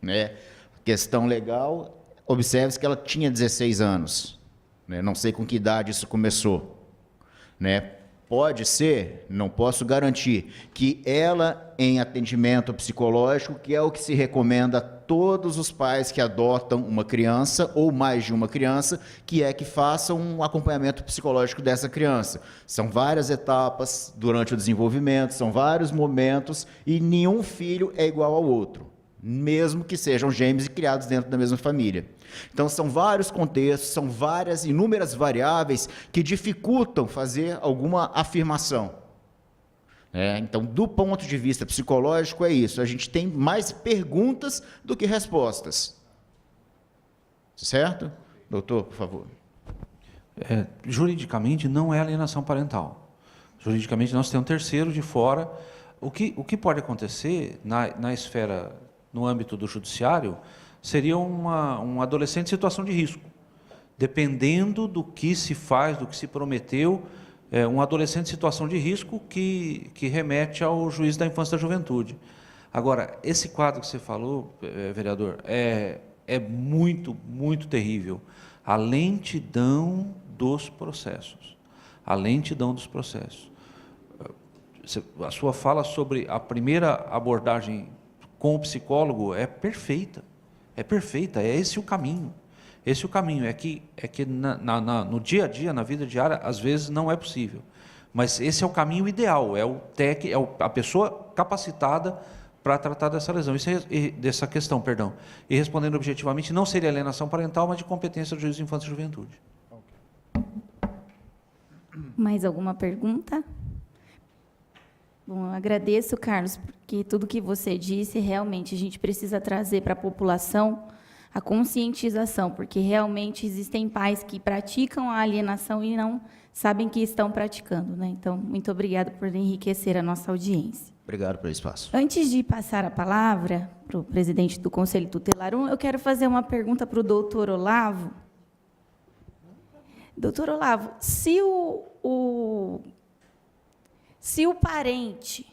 Né? Questão legal, observe-se que ela tinha 16 anos. Né? Não sei com que idade isso começou. Né? Pode ser, não posso garantir, que ela, em atendimento psicológico, que é o que se recomenda a todos os pais que adotam uma criança, ou mais de uma criança, que é que façam um acompanhamento psicológico dessa criança. São várias etapas durante o desenvolvimento, são vários momentos, e nenhum filho é igual ao outro, mesmo que sejam gêmeos e criados dentro da mesma família. Então, são vários contextos, são inúmeras variáveis que dificultam fazer alguma afirmação. Então, do ponto de vista psicológico, é isso. A gente tem mais perguntas do que respostas. Certo? Doutor, por favor. Juridicamente, não é alienação parental. Juridicamente, nós temos um terceiro de fora. O que pode acontecer na esfera, no âmbito do judiciário, seria um adolescente em situação de risco. dependendo do que se faz, do que se prometeu, um adolescente em situação de risco que remete ao juiz da infância e da juventude. Agora, esse quadro que você falou, vereador, é muito, muito terrível. A lentidão dos processos. A lentidão dos processos. A sua fala sobre a primeira abordagem com o psicólogo é perfeita. É perfeita, é esse o caminho. Esse é o caminho, é que no dia a dia, na vida diária, às vezes não é possível. Mas esse é o caminho ideal, a pessoa capacitada para tratar dessa lesão, dessa questão, perdão. E respondendo objetivamente, não seria alienação parental, mas de competência do juiz de infância e juventude. Mais alguma pergunta? Bom, eu agradeço, Carlos, porque tudo que você disse, realmente, a gente precisa trazer para a população a conscientização, porque realmente existem pais que praticam a alienação e não sabem que estão praticando, né? Então, muito obrigada por enriquecer a nossa audiência. Obrigado pelo espaço. Antes de passar a palavra para o presidente do Conselho Tutelar 1, eu quero fazer uma pergunta para o doutor Olavo. Doutor Olavo, se o parente,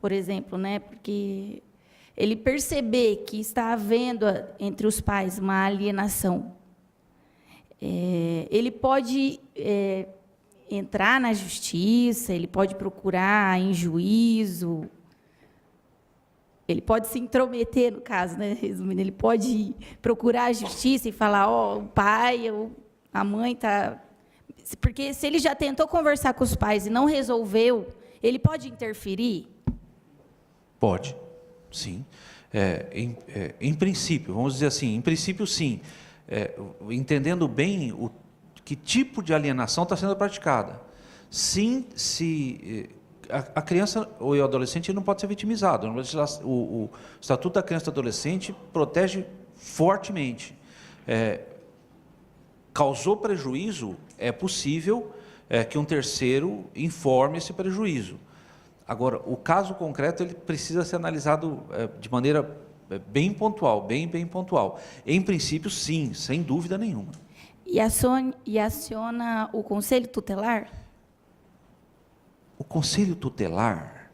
por exemplo, né, porque ele perceber que está havendo entre os pais uma alienação, ele pode entrar na justiça, ele pode procurar em juízo, ele pode se intrometer, no caso, né, resumindo, ele pode procurar a justiça e falar, o pai ou a mãe está... Porque se ele já tentou conversar com os pais e não resolveu, ele pode interferir? Pode, sim. Em princípio, vamos dizer assim, em princípio, sim. Entendendo bem que tipo de alienação está sendo praticada. Sim, se a criança ou o adolescente não pode ser vitimizado. O Estatuto da Criança e do Adolescente protege fortemente. Causou prejuízo, é possível que um terceiro informe esse prejuízo. Agora, o caso concreto ele precisa ser analisado de maneira bem pontual, bem pontual. Em princípio, sim, sem dúvida nenhuma. E aciona o Conselho Tutelar? O Conselho Tutelar,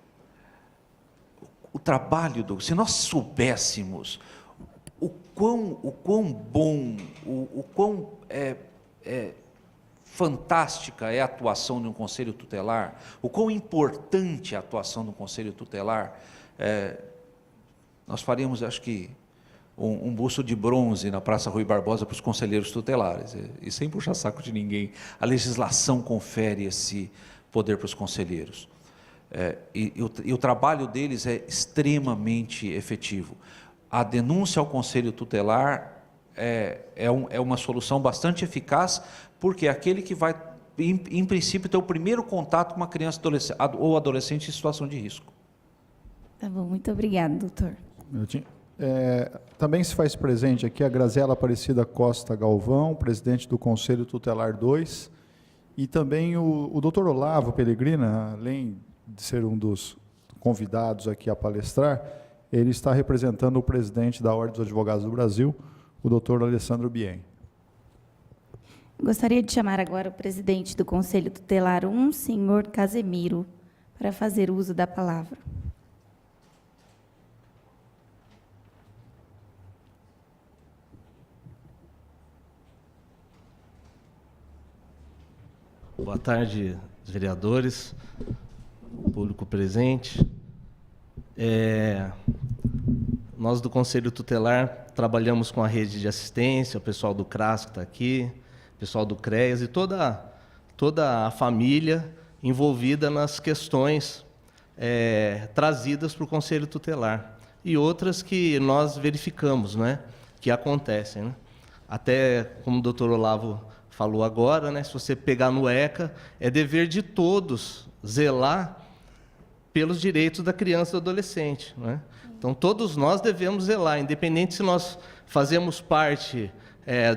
o trabalho se nós soubéssemos o quão bom, o quão fantástica é a atuação de um Conselho Tutelar, o quão importante é a atuação de um Conselho Tutelar, nós faríamos, acho que, um busto de bronze na Praça Rui Barbosa para os conselheiros tutelares, e sem puxar saco de ninguém. A legislação confere esse poder para os conselheiros. E o trabalho deles é extremamente efetivo. A denúncia ao Conselho Tutelar é uma solução bastante eficaz, porque é aquele que vai, em princípio, ter o primeiro contato com uma criança ou adolescente em situação de risco. Tá bom, muito obrigada, doutor. Também se faz presente aqui a Graziela Aparecida Costa Galvão, presidente do Conselho Tutelar 2, e também o doutor Olavo Pellegrina, além de ser um dos convidados aqui a palestrar, ele está representando o presidente da Ordem dos Advogados do Brasil, o doutor Alessandro Bien. Gostaria de chamar agora o presidente do Conselho Tutelar 1, senhor Casemiro, para fazer uso da palavra. Boa tarde, vereadores, público presente. Nós do Conselho Tutelar trabalhamos com a rede de assistência, o pessoal do CRAS que está aqui, o pessoal do CREAS e toda a família envolvida nas questões trazidas para o Conselho Tutelar e outras que nós verificamos, né, que acontecem, né? Até como o doutor Olavo falou agora, né, se você pegar no ECA, é dever de todos zelar pelos direitos da criança e do adolescente, né? Então, todos nós devemos zelar, independente se nós fazemos parte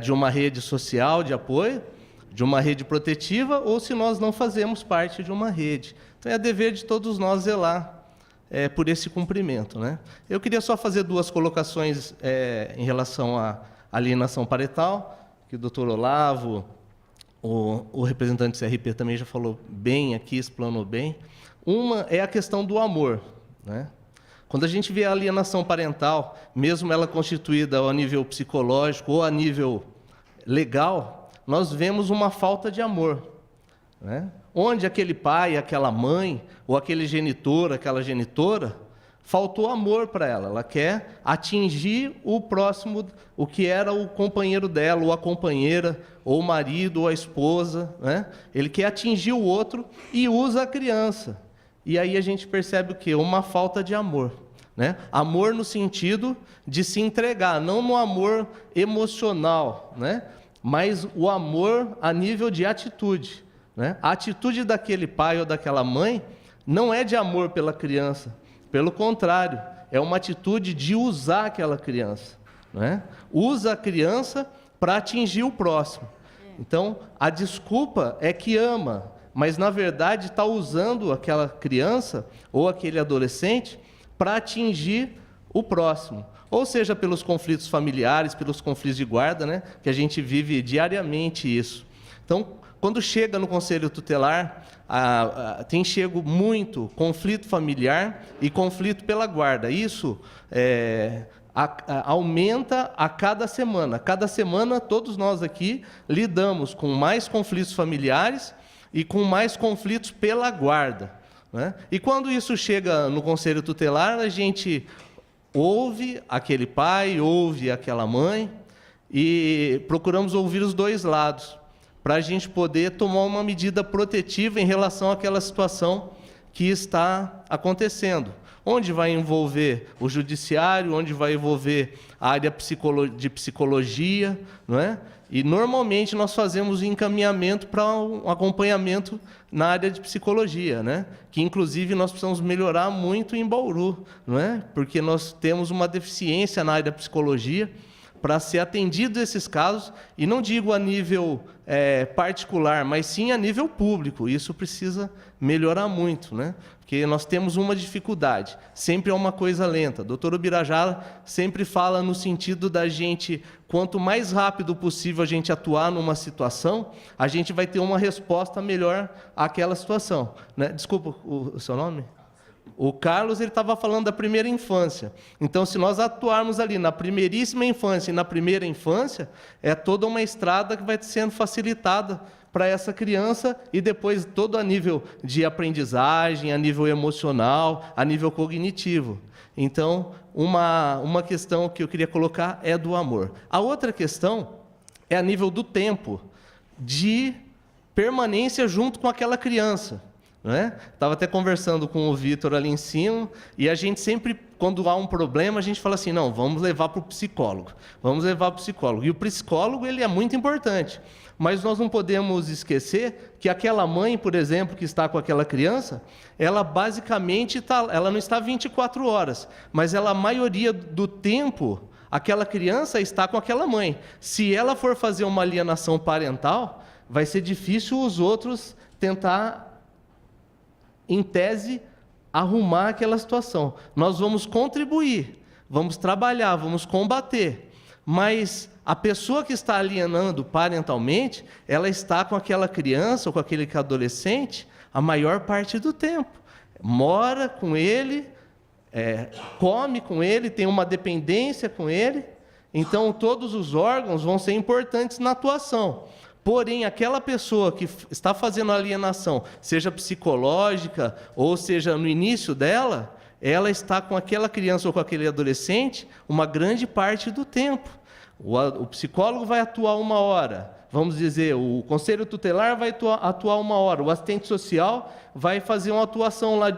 de uma rede social de apoio, de uma rede protetiva, ou se nós não fazemos parte de uma rede. Então, é dever de todos nós zelar por esse cumprimento, né? Eu queria só fazer duas colocações em relação à alienação parental, que o doutor Olavo, o representante do CRP também já falou bem aqui, explanou bem. Uma é a questão do amor, né? Quando a gente vê a alienação parental, mesmo ela constituída a nível psicológico ou a nível legal, nós vemos uma falta de amor, né? Onde aquele pai, aquela mãe, ou aquele genitor, aquela genitora, faltou amor para ela. Ela quer atingir o próximo, o que era o companheiro dela, ou a companheira, ou o marido, ou a esposa, né? Ele quer atingir o outro e usa a criança. E aí a gente percebe o quê? Uma falta de amor, né? Amor no sentido de se entregar, não no amor emocional, né? Mas o amor a nível de atitude, né? A atitude daquele pai ou daquela mãe não é de amor pela criança, pelo contrário, é uma atitude de usar aquela criança, né? Usa a criança para atingir o próximo. Então, a desculpa é que ama, mas, na verdade, está usando aquela criança ou aquele adolescente para atingir o próximo. Ou seja, pelos conflitos familiares, pelos conflitos de guarda, né, que a gente vive diariamente isso. Então, quando chega no Conselho Tutelar, tem chego muito conflito familiar e conflito pela guarda. Isso aumenta a cada semana. Cada semana, todos nós aqui lidamos com mais conflitos familiares e com mais conflitos pela guarda, né? E quando isso chega no Conselho Tutelar, a gente ouve aquele pai, ouve aquela mãe, e procuramos ouvir os dois lados, para a gente poder tomar uma medida protetiva em relação àquela situação que está acontecendo. Onde vai envolver o judiciário, onde vai envolver a área de psicologia, não é? E, normalmente, nós fazemos o encaminhamento para um acompanhamento na área de psicologia, né? Que, inclusive, nós precisamos melhorar muito em Bauru, não é? Porque nós temos uma deficiência na área da psicologia para ser atendido esses casos, e não digo a nível particular, mas sim a nível público. Isso precisa melhorar muito, né? Porque nós temos uma dificuldade, sempre é uma coisa lenta. O doutor Ubirajara sempre fala no sentido da gente, quanto mais rápido possível a gente atuar numa situação, a gente vai ter uma resposta melhor àquela situação, né? Desculpa, o seu nome? O Carlos, ele estava falando da primeira infância. Então, se nós atuarmos ali na primeiríssima infância e na primeira infância, é toda uma estrada que vai sendo facilitada para essa criança, e depois todo a nível de aprendizagem, a nível emocional, a nível cognitivo. Então, uma questão que eu queria colocar é do amor. A outra questão é a nível do tempo de permanência junto com aquela criança. Estava até conversando com o Vitor ali em cima, e a gente sempre, quando há um problema, a gente fala assim, não, vamos levar para o psicólogo, vamos levar para o psicólogo. E o psicólogo, ele é muito importante, mas nós não podemos esquecer que aquela mãe, por exemplo, que está com aquela criança, ela basicamente ela não está 24 horas, mas a maioria do tempo, aquela criança está com aquela mãe. Se ela for fazer uma alienação parental, vai ser difícil os outros tentar, em tese, arrumar aquela situação. Nós vamos contribuir, vamos trabalhar, vamos combater, mas a pessoa que está alienando parentalmente, ela está com aquela criança ou com aquele adolescente a maior parte do tempo. Mora com ele, come com ele, tem uma dependência com ele, então todos os órgãos vão ser importantes na atuação. Porém, aquela pessoa que está fazendo a alienação, seja psicológica ou seja no início dela, ela está com aquela criança ou com aquele adolescente uma grande parte do tempo. O psicólogo vai atuar 1 hora, vamos dizer, o conselho tutelar vai atuar 1 hora, o assistente social vai fazer uma atuação lá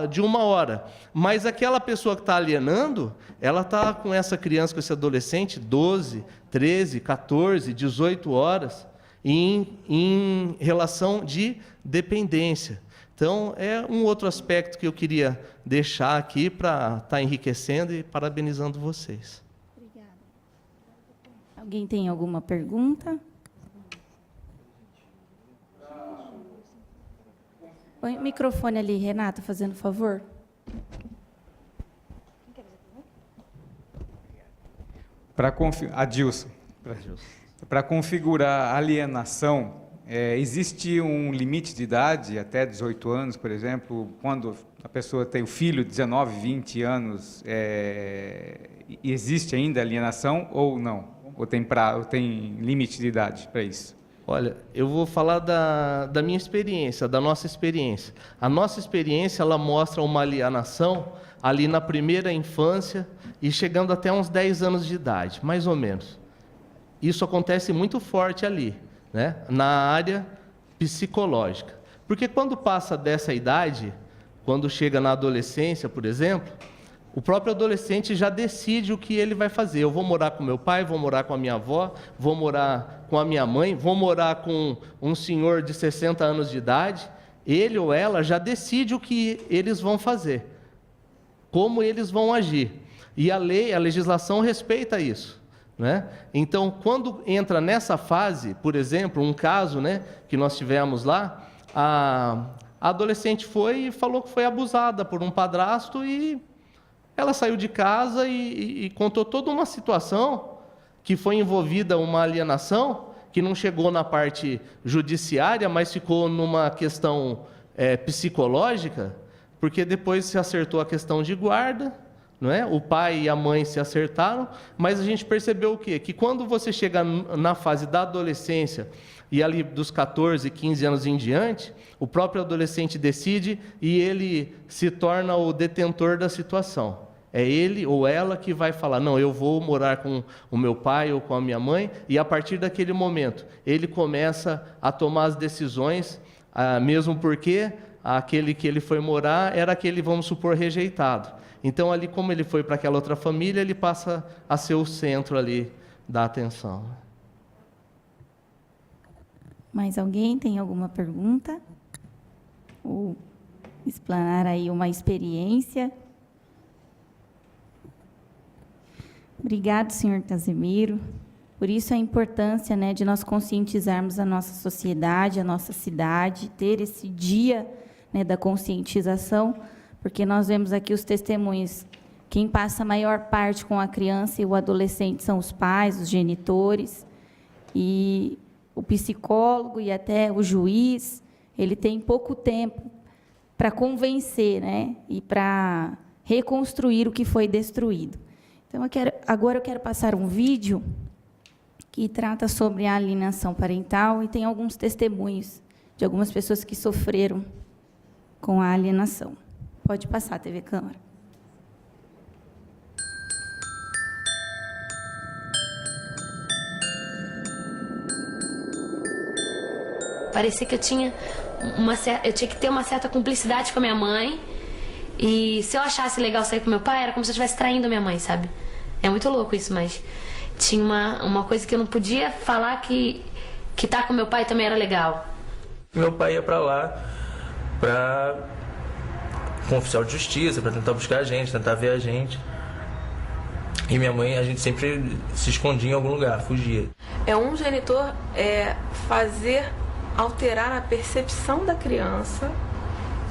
de 1 hora. Mas aquela pessoa que está alienando, ela está com essa criança, com esse adolescente, 12, 13, 14, 18 horas. Em relação de dependência. Então, é um outro aspecto que eu queria deixar aqui para estar enriquecendo e parabenizando vocês. Obrigada. Alguém tem alguma pergunta? Põe o microfone ali, Renata, fazendo favor. Para confirmar, Adilson. Para configurar a alienação, existe um limite de idade, até 18 anos, por exemplo, quando a pessoa tem o filho, 19, 20 anos, existe ainda alienação ou não? Ou tem limite de idade para isso? Olha, eu vou falar da minha experiência, da nossa experiência. A nossa experiência, ela mostra uma alienação ali na primeira infância e chegando até uns 10 anos de idade, mais ou menos. Isso acontece muito forte ali, né, na área psicológica. Porque quando passa dessa idade, quando chega na adolescência, por exemplo, o próprio adolescente já decide o que ele vai fazer. Eu vou morar com meu pai, vou morar com a minha avó, vou morar com a minha mãe, vou morar com um senhor de 60 anos de idade. Ele ou ela já decide o que eles vão fazer, como eles vão agir. E a lei, a legislação respeita isso, né? Então, quando entra nessa fase, por exemplo, um caso, né, que nós tivemos lá, a adolescente foi e falou que foi abusada por um padrasto e ela saiu de casa e contou toda uma situação que foi envolvida uma alienação, que não chegou na parte judiciária, mas ficou numa questão psicológica, porque depois se acertou a questão de guarda, não é? O pai e a mãe se acertaram, mas a gente percebeu o quê? Que quando você chega na fase da adolescência, e ali dos 14, 15 anos em diante, o próprio adolescente decide e ele se torna o detentor da situação. É ele ou ela que vai falar, não, eu vou morar com o meu pai ou com a minha mãe, e a partir daquele momento, ele começa a tomar as decisões, mesmo porque aquele que ele foi morar era aquele, vamos supor, rejeitado. Então, ali, como ele foi para aquela outra família, ele passa a ser o centro ali da atenção. Mais alguém tem alguma pergunta? Ou explanar aí uma experiência? Obrigado, senhor Casimiro. Por isso a importância, né, de nós conscientizarmos a nossa sociedade, a nossa cidade, ter esse dia, né, da conscientização, porque nós vemos aqui os testemunhos. Quem passa a maior parte com a criança e o adolescente são os pais, os genitores, e o psicólogo e até o juiz, ele tem pouco tempo para convencer, né, e para reconstruir o que foi destruído. Então, agora eu quero passar um vídeo que trata sobre a alienação parental e tem alguns testemunhos de algumas pessoas que sofreram com a alienação. Pode passar, TV Câmara. Parecia que eu tinha que ter uma certa cumplicidade com a minha mãe. E se eu achasse legal sair com meu pai, era como se eu estivesse traindo a minha mãe, sabe? É muito louco isso, mas tinha uma coisa que eu não podia falar, que tá com meu pai também era legal. Meu pai ia pra lá com um oficial de justiça, pra tentar buscar a gente, tentar ver a gente. E minha mãe, a gente sempre se escondia em algum lugar, fugia. Um genitor alterar a percepção da criança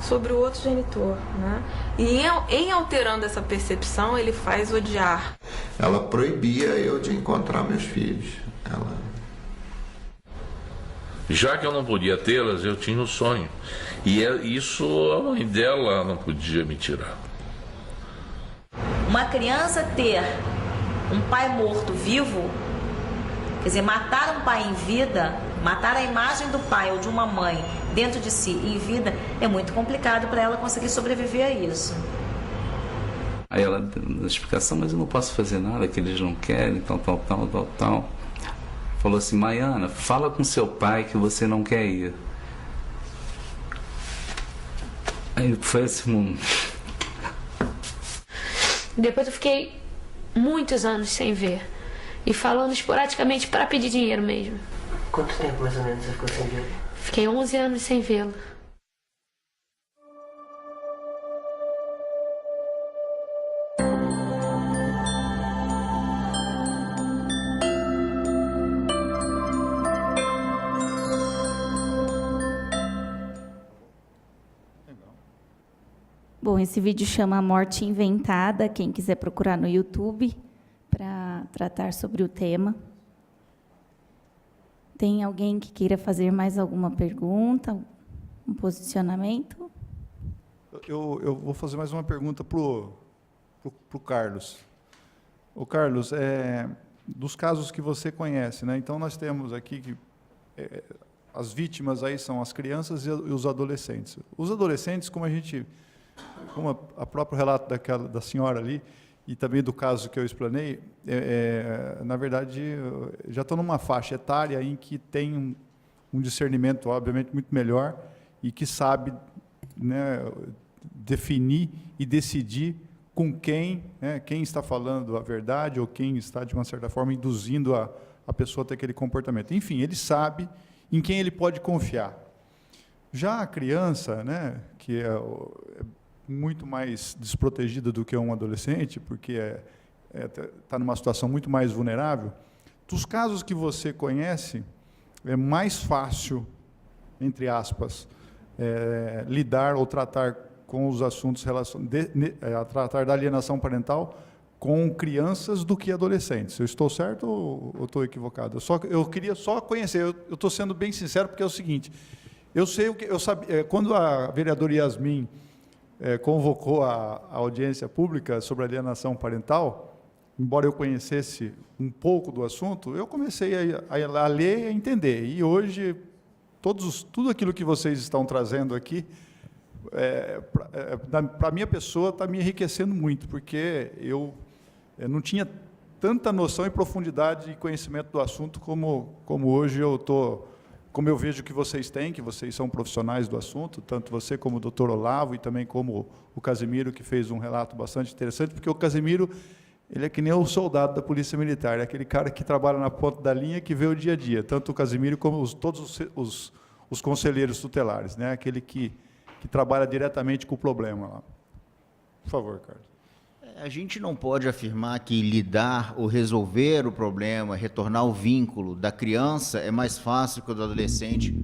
sobre o outro genitor, né? E em alterando essa percepção, ele faz odiar. Ela proibia eu de encontrar meus filhos. Já que eu não podia tê-las, eu tinha um sonho. E isso a mãe dela não podia me tirar. Uma criança ter um pai morto vivo, quer dizer, matar um pai em vida, matar a imagem do pai ou de uma mãe dentro de si em vida, é muito complicado para ela conseguir sobreviver a isso. Aí ela deu a explicação, mas eu não posso fazer nada, que eles não querem, tal. Falou assim, Maiana, fala com seu pai que você não quer ir. Aí foi assim... Depois eu fiquei muitos anos sem ver. E falando esporadicamente para pedir dinheiro mesmo. Quanto tempo mais ou menos você ficou sem ver? Fiquei 11 anos sem vê-lo. Bom, esse vídeo chama Morte Inventada, quem quiser procurar no YouTube para tratar sobre o tema. Tem alguém que queira fazer mais alguma pergunta, um posicionamento? Eu vou fazer mais uma pergunta para o Carlos. O Carlos, dos casos que você conhece, né? Então, nós temos aqui que as vítimas aí são as crianças e os adolescentes. Os adolescentes, como a próprio relato da senhora ali, e também do caso que eu explanei, na verdade, já estão numa faixa etária em que tem um discernimento, obviamente, muito melhor e que sabe, né, definir e decidir com quem está falando a verdade ou quem está, de uma certa forma, induzindo a pessoa a ter aquele comportamento. Enfim, ele sabe em quem ele pode confiar. Já a criança, né, que é muito mais desprotegida do que um adolescente, porque está numa situação muito mais vulnerável, dos casos que você conhece, é mais fácil, entre aspas, lidar ou tratar com os assuntos tratar da alienação parental com crianças do que adolescentes. Eu estou certo ou estou equivocado? Eu queria só conhecer, eu estou sendo bem sincero, porque é o seguinte, eu sei o que eu sabia, quando a vereadora Yasmin convocou a audiência pública sobre alienação parental, embora eu conhecesse um pouco do assunto, eu comecei a ler e a entender. E hoje, tudo aquilo que vocês estão trazendo aqui, para a minha pessoa, está me enriquecendo muito, porque eu não tinha tanta noção e profundidade e conhecimento do assunto como hoje como eu vejo que vocês têm, que vocês são profissionais do assunto, tanto você como o doutor Olavo e também como o Casimiro, que fez um relato bastante interessante, porque o Casimiro, ele é que nem o soldado da Polícia Militar, é aquele cara que trabalha na ponta da linha, que vê o dia a dia, tanto o Casimiro como todos os conselheiros tutelares, né? Aquele que trabalha diretamente com o problema lá. Por favor, Carlos. A gente não pode afirmar que lidar ou resolver o problema, retornar o vínculo da criança é mais fácil que o do adolescente,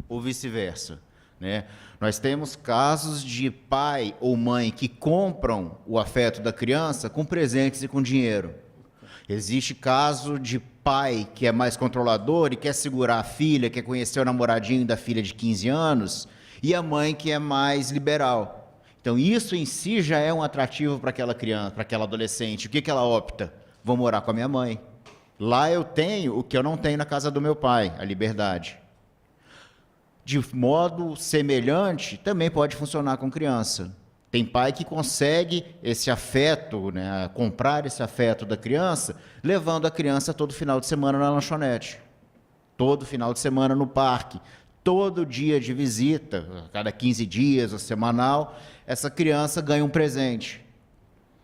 ou vice-versa, né? Nós temos casos de pai ou mãe que compram o afeto da criança com presentes e com dinheiro. Existe caso de pai que é mais controlador e quer segurar a filha, quer conhecer o namoradinho da filha de 15 anos, e a mãe que é mais liberal. Então, isso em si já é um atrativo para aquela criança, para aquela adolescente. O que ela opta? Vou morar com a minha mãe. Lá eu tenho o que eu não tenho na casa do meu pai, a liberdade. De modo semelhante, também pode funcionar com criança. Tem pai que consegue esse afeto, né, comprar esse afeto da criança, levando a criança todo final de semana na lanchonete, todo final de semana no parque, todo dia de visita, a cada 15 dias ou semanal, essa criança ganha um presente,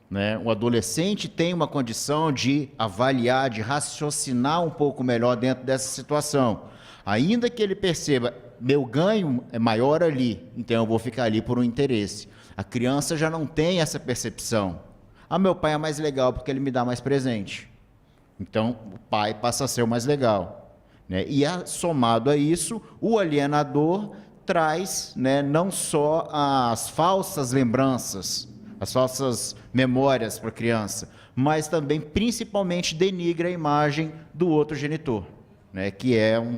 né? O adolescente tem uma condição de avaliar, de raciocinar um pouco melhor dentro dessa situação. Ainda que ele perceba, meu ganho é maior ali, então eu vou ficar ali por um interesse. A criança já não tem essa percepção. Meu pai é mais legal porque ele me dá mais presente. Então, o pai passa a ser o mais legal, né? E somado a isso, o alienador traz, né, não só as falsas lembranças, as falsas memórias para a criança, mas também, principalmente, denigra a imagem do outro genitor, né, que é uma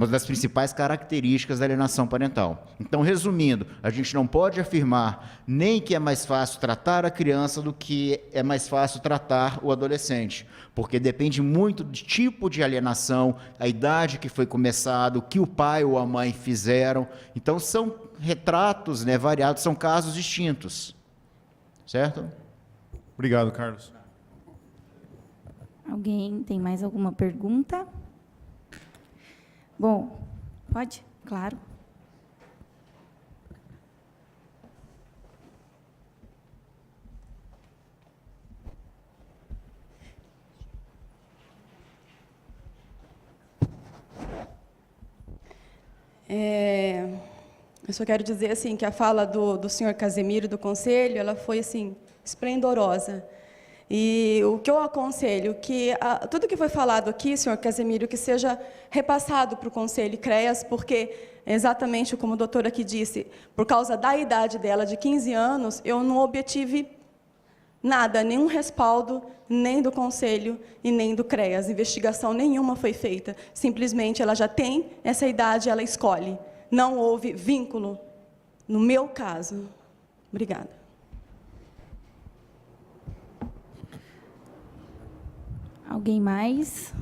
das principais características da alienação parental. Então, resumindo, a gente não pode afirmar nem que é mais fácil tratar a criança do que é mais fácil tratar o adolescente, porque depende muito do tipo de alienação, a idade que foi começado, o que o pai ou a mãe fizeram. Então, são retratos, né, variados, são casos distintos. Certo? Obrigado, Carlos. Alguém tem mais alguma pergunta? Bom, pode? Claro. Eu só quero dizer assim que a fala do senhor Casimiro do conselho, ela foi assim esplendorosa. E o que eu aconselho, que tudo que foi falado aqui, senhor Casimiro, que seja repassado para o Conselho CREAS, porque, exatamente como o doutor aqui disse, por causa da idade dela, de 15 anos, eu não obtive Nada, nenhum respaldo, nem do Conselho e nem do CREAS. Investigação nenhuma foi feita. Simplesmente ela já tem essa idade, ela escolhe. Não houve vínculo no meu caso. Obrigada. Alguém mais?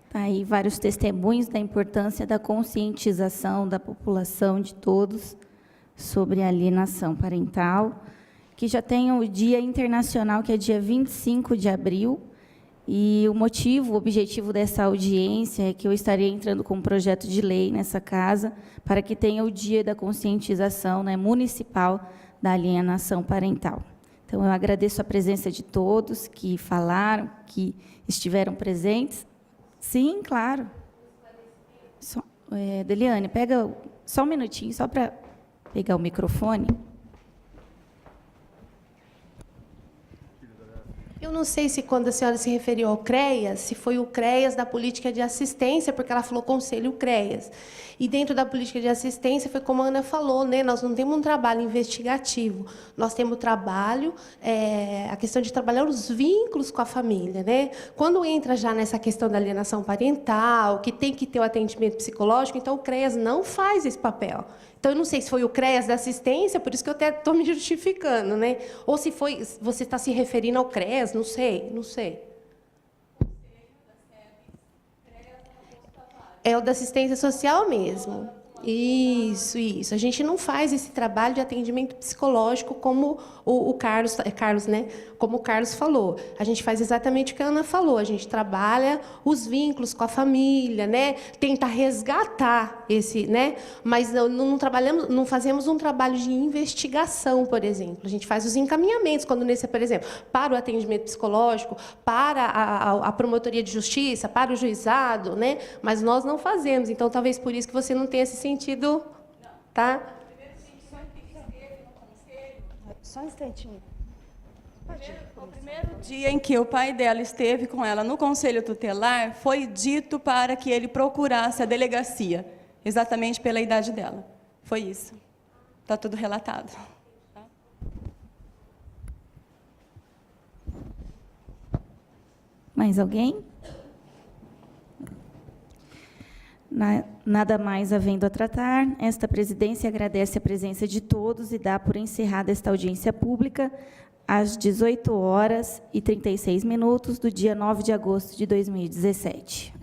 Tá aí vários testemunhos da importância da conscientização da população, de todos, sobre a alienação parental, que já tem o Dia Internacional, que é dia 25 de abril, e o objetivo dessa audiência é que eu estarei entrando com um projeto de lei nessa casa, para que tenha o Dia da Conscientização, né, municipal da alienação parental. Então, eu agradeço a presença de todos que falaram, que estiveram presentes. Sim, claro. Deliane, pega só um minutinho, só para pegar o microfone. Eu não sei se quando a senhora se referiu ao CREAS, se foi o CREAS da política de assistência, porque ela falou Conselho CREAS. E dentro da política de assistência, foi como a Ana falou, né? Nós não temos um trabalho investigativo, nós temos trabalho, a questão de trabalhar os vínculos com a família, né? Quando entra já nessa questão da alienação parental, que tem que ter o atendimento psicológico, então o CREAS não faz esse papel. Então, eu não sei se foi o CREAS da assistência, por isso que eu até estou me justificando, né? Ou se foi, você está se referindo ao CREAS, não sei, não sei. É o da assistência social mesmo. Isso, isso. A gente não faz esse trabalho de atendimento psicológico como o Carlos, né? Como o Carlos falou. A gente faz exatamente o que a Ana falou. A gente trabalha os vínculos com a família, né? Tenta resgatar esse, né? Mas não trabalhamos, não fazemos um trabalho de investigação, por exemplo. A gente faz os encaminhamentos quando por exemplo, para o atendimento psicológico, para a promotoria de justiça, para o juizado, né? Mas nós não fazemos. Então, talvez por isso que você não tenha esse sentido, tá? Só um instantinho. O primeiro dia em que o pai dela esteve com ela no Conselho Tutelar, foi dito para que ele procurasse a delegacia, exatamente pela idade dela. Foi isso. Está tudo relatado. Mais alguém? Nada mais havendo a tratar, esta presidência agradece a presença de todos e dá por encerrada esta audiência pública às 18h36 do dia 9 de agosto de 2017.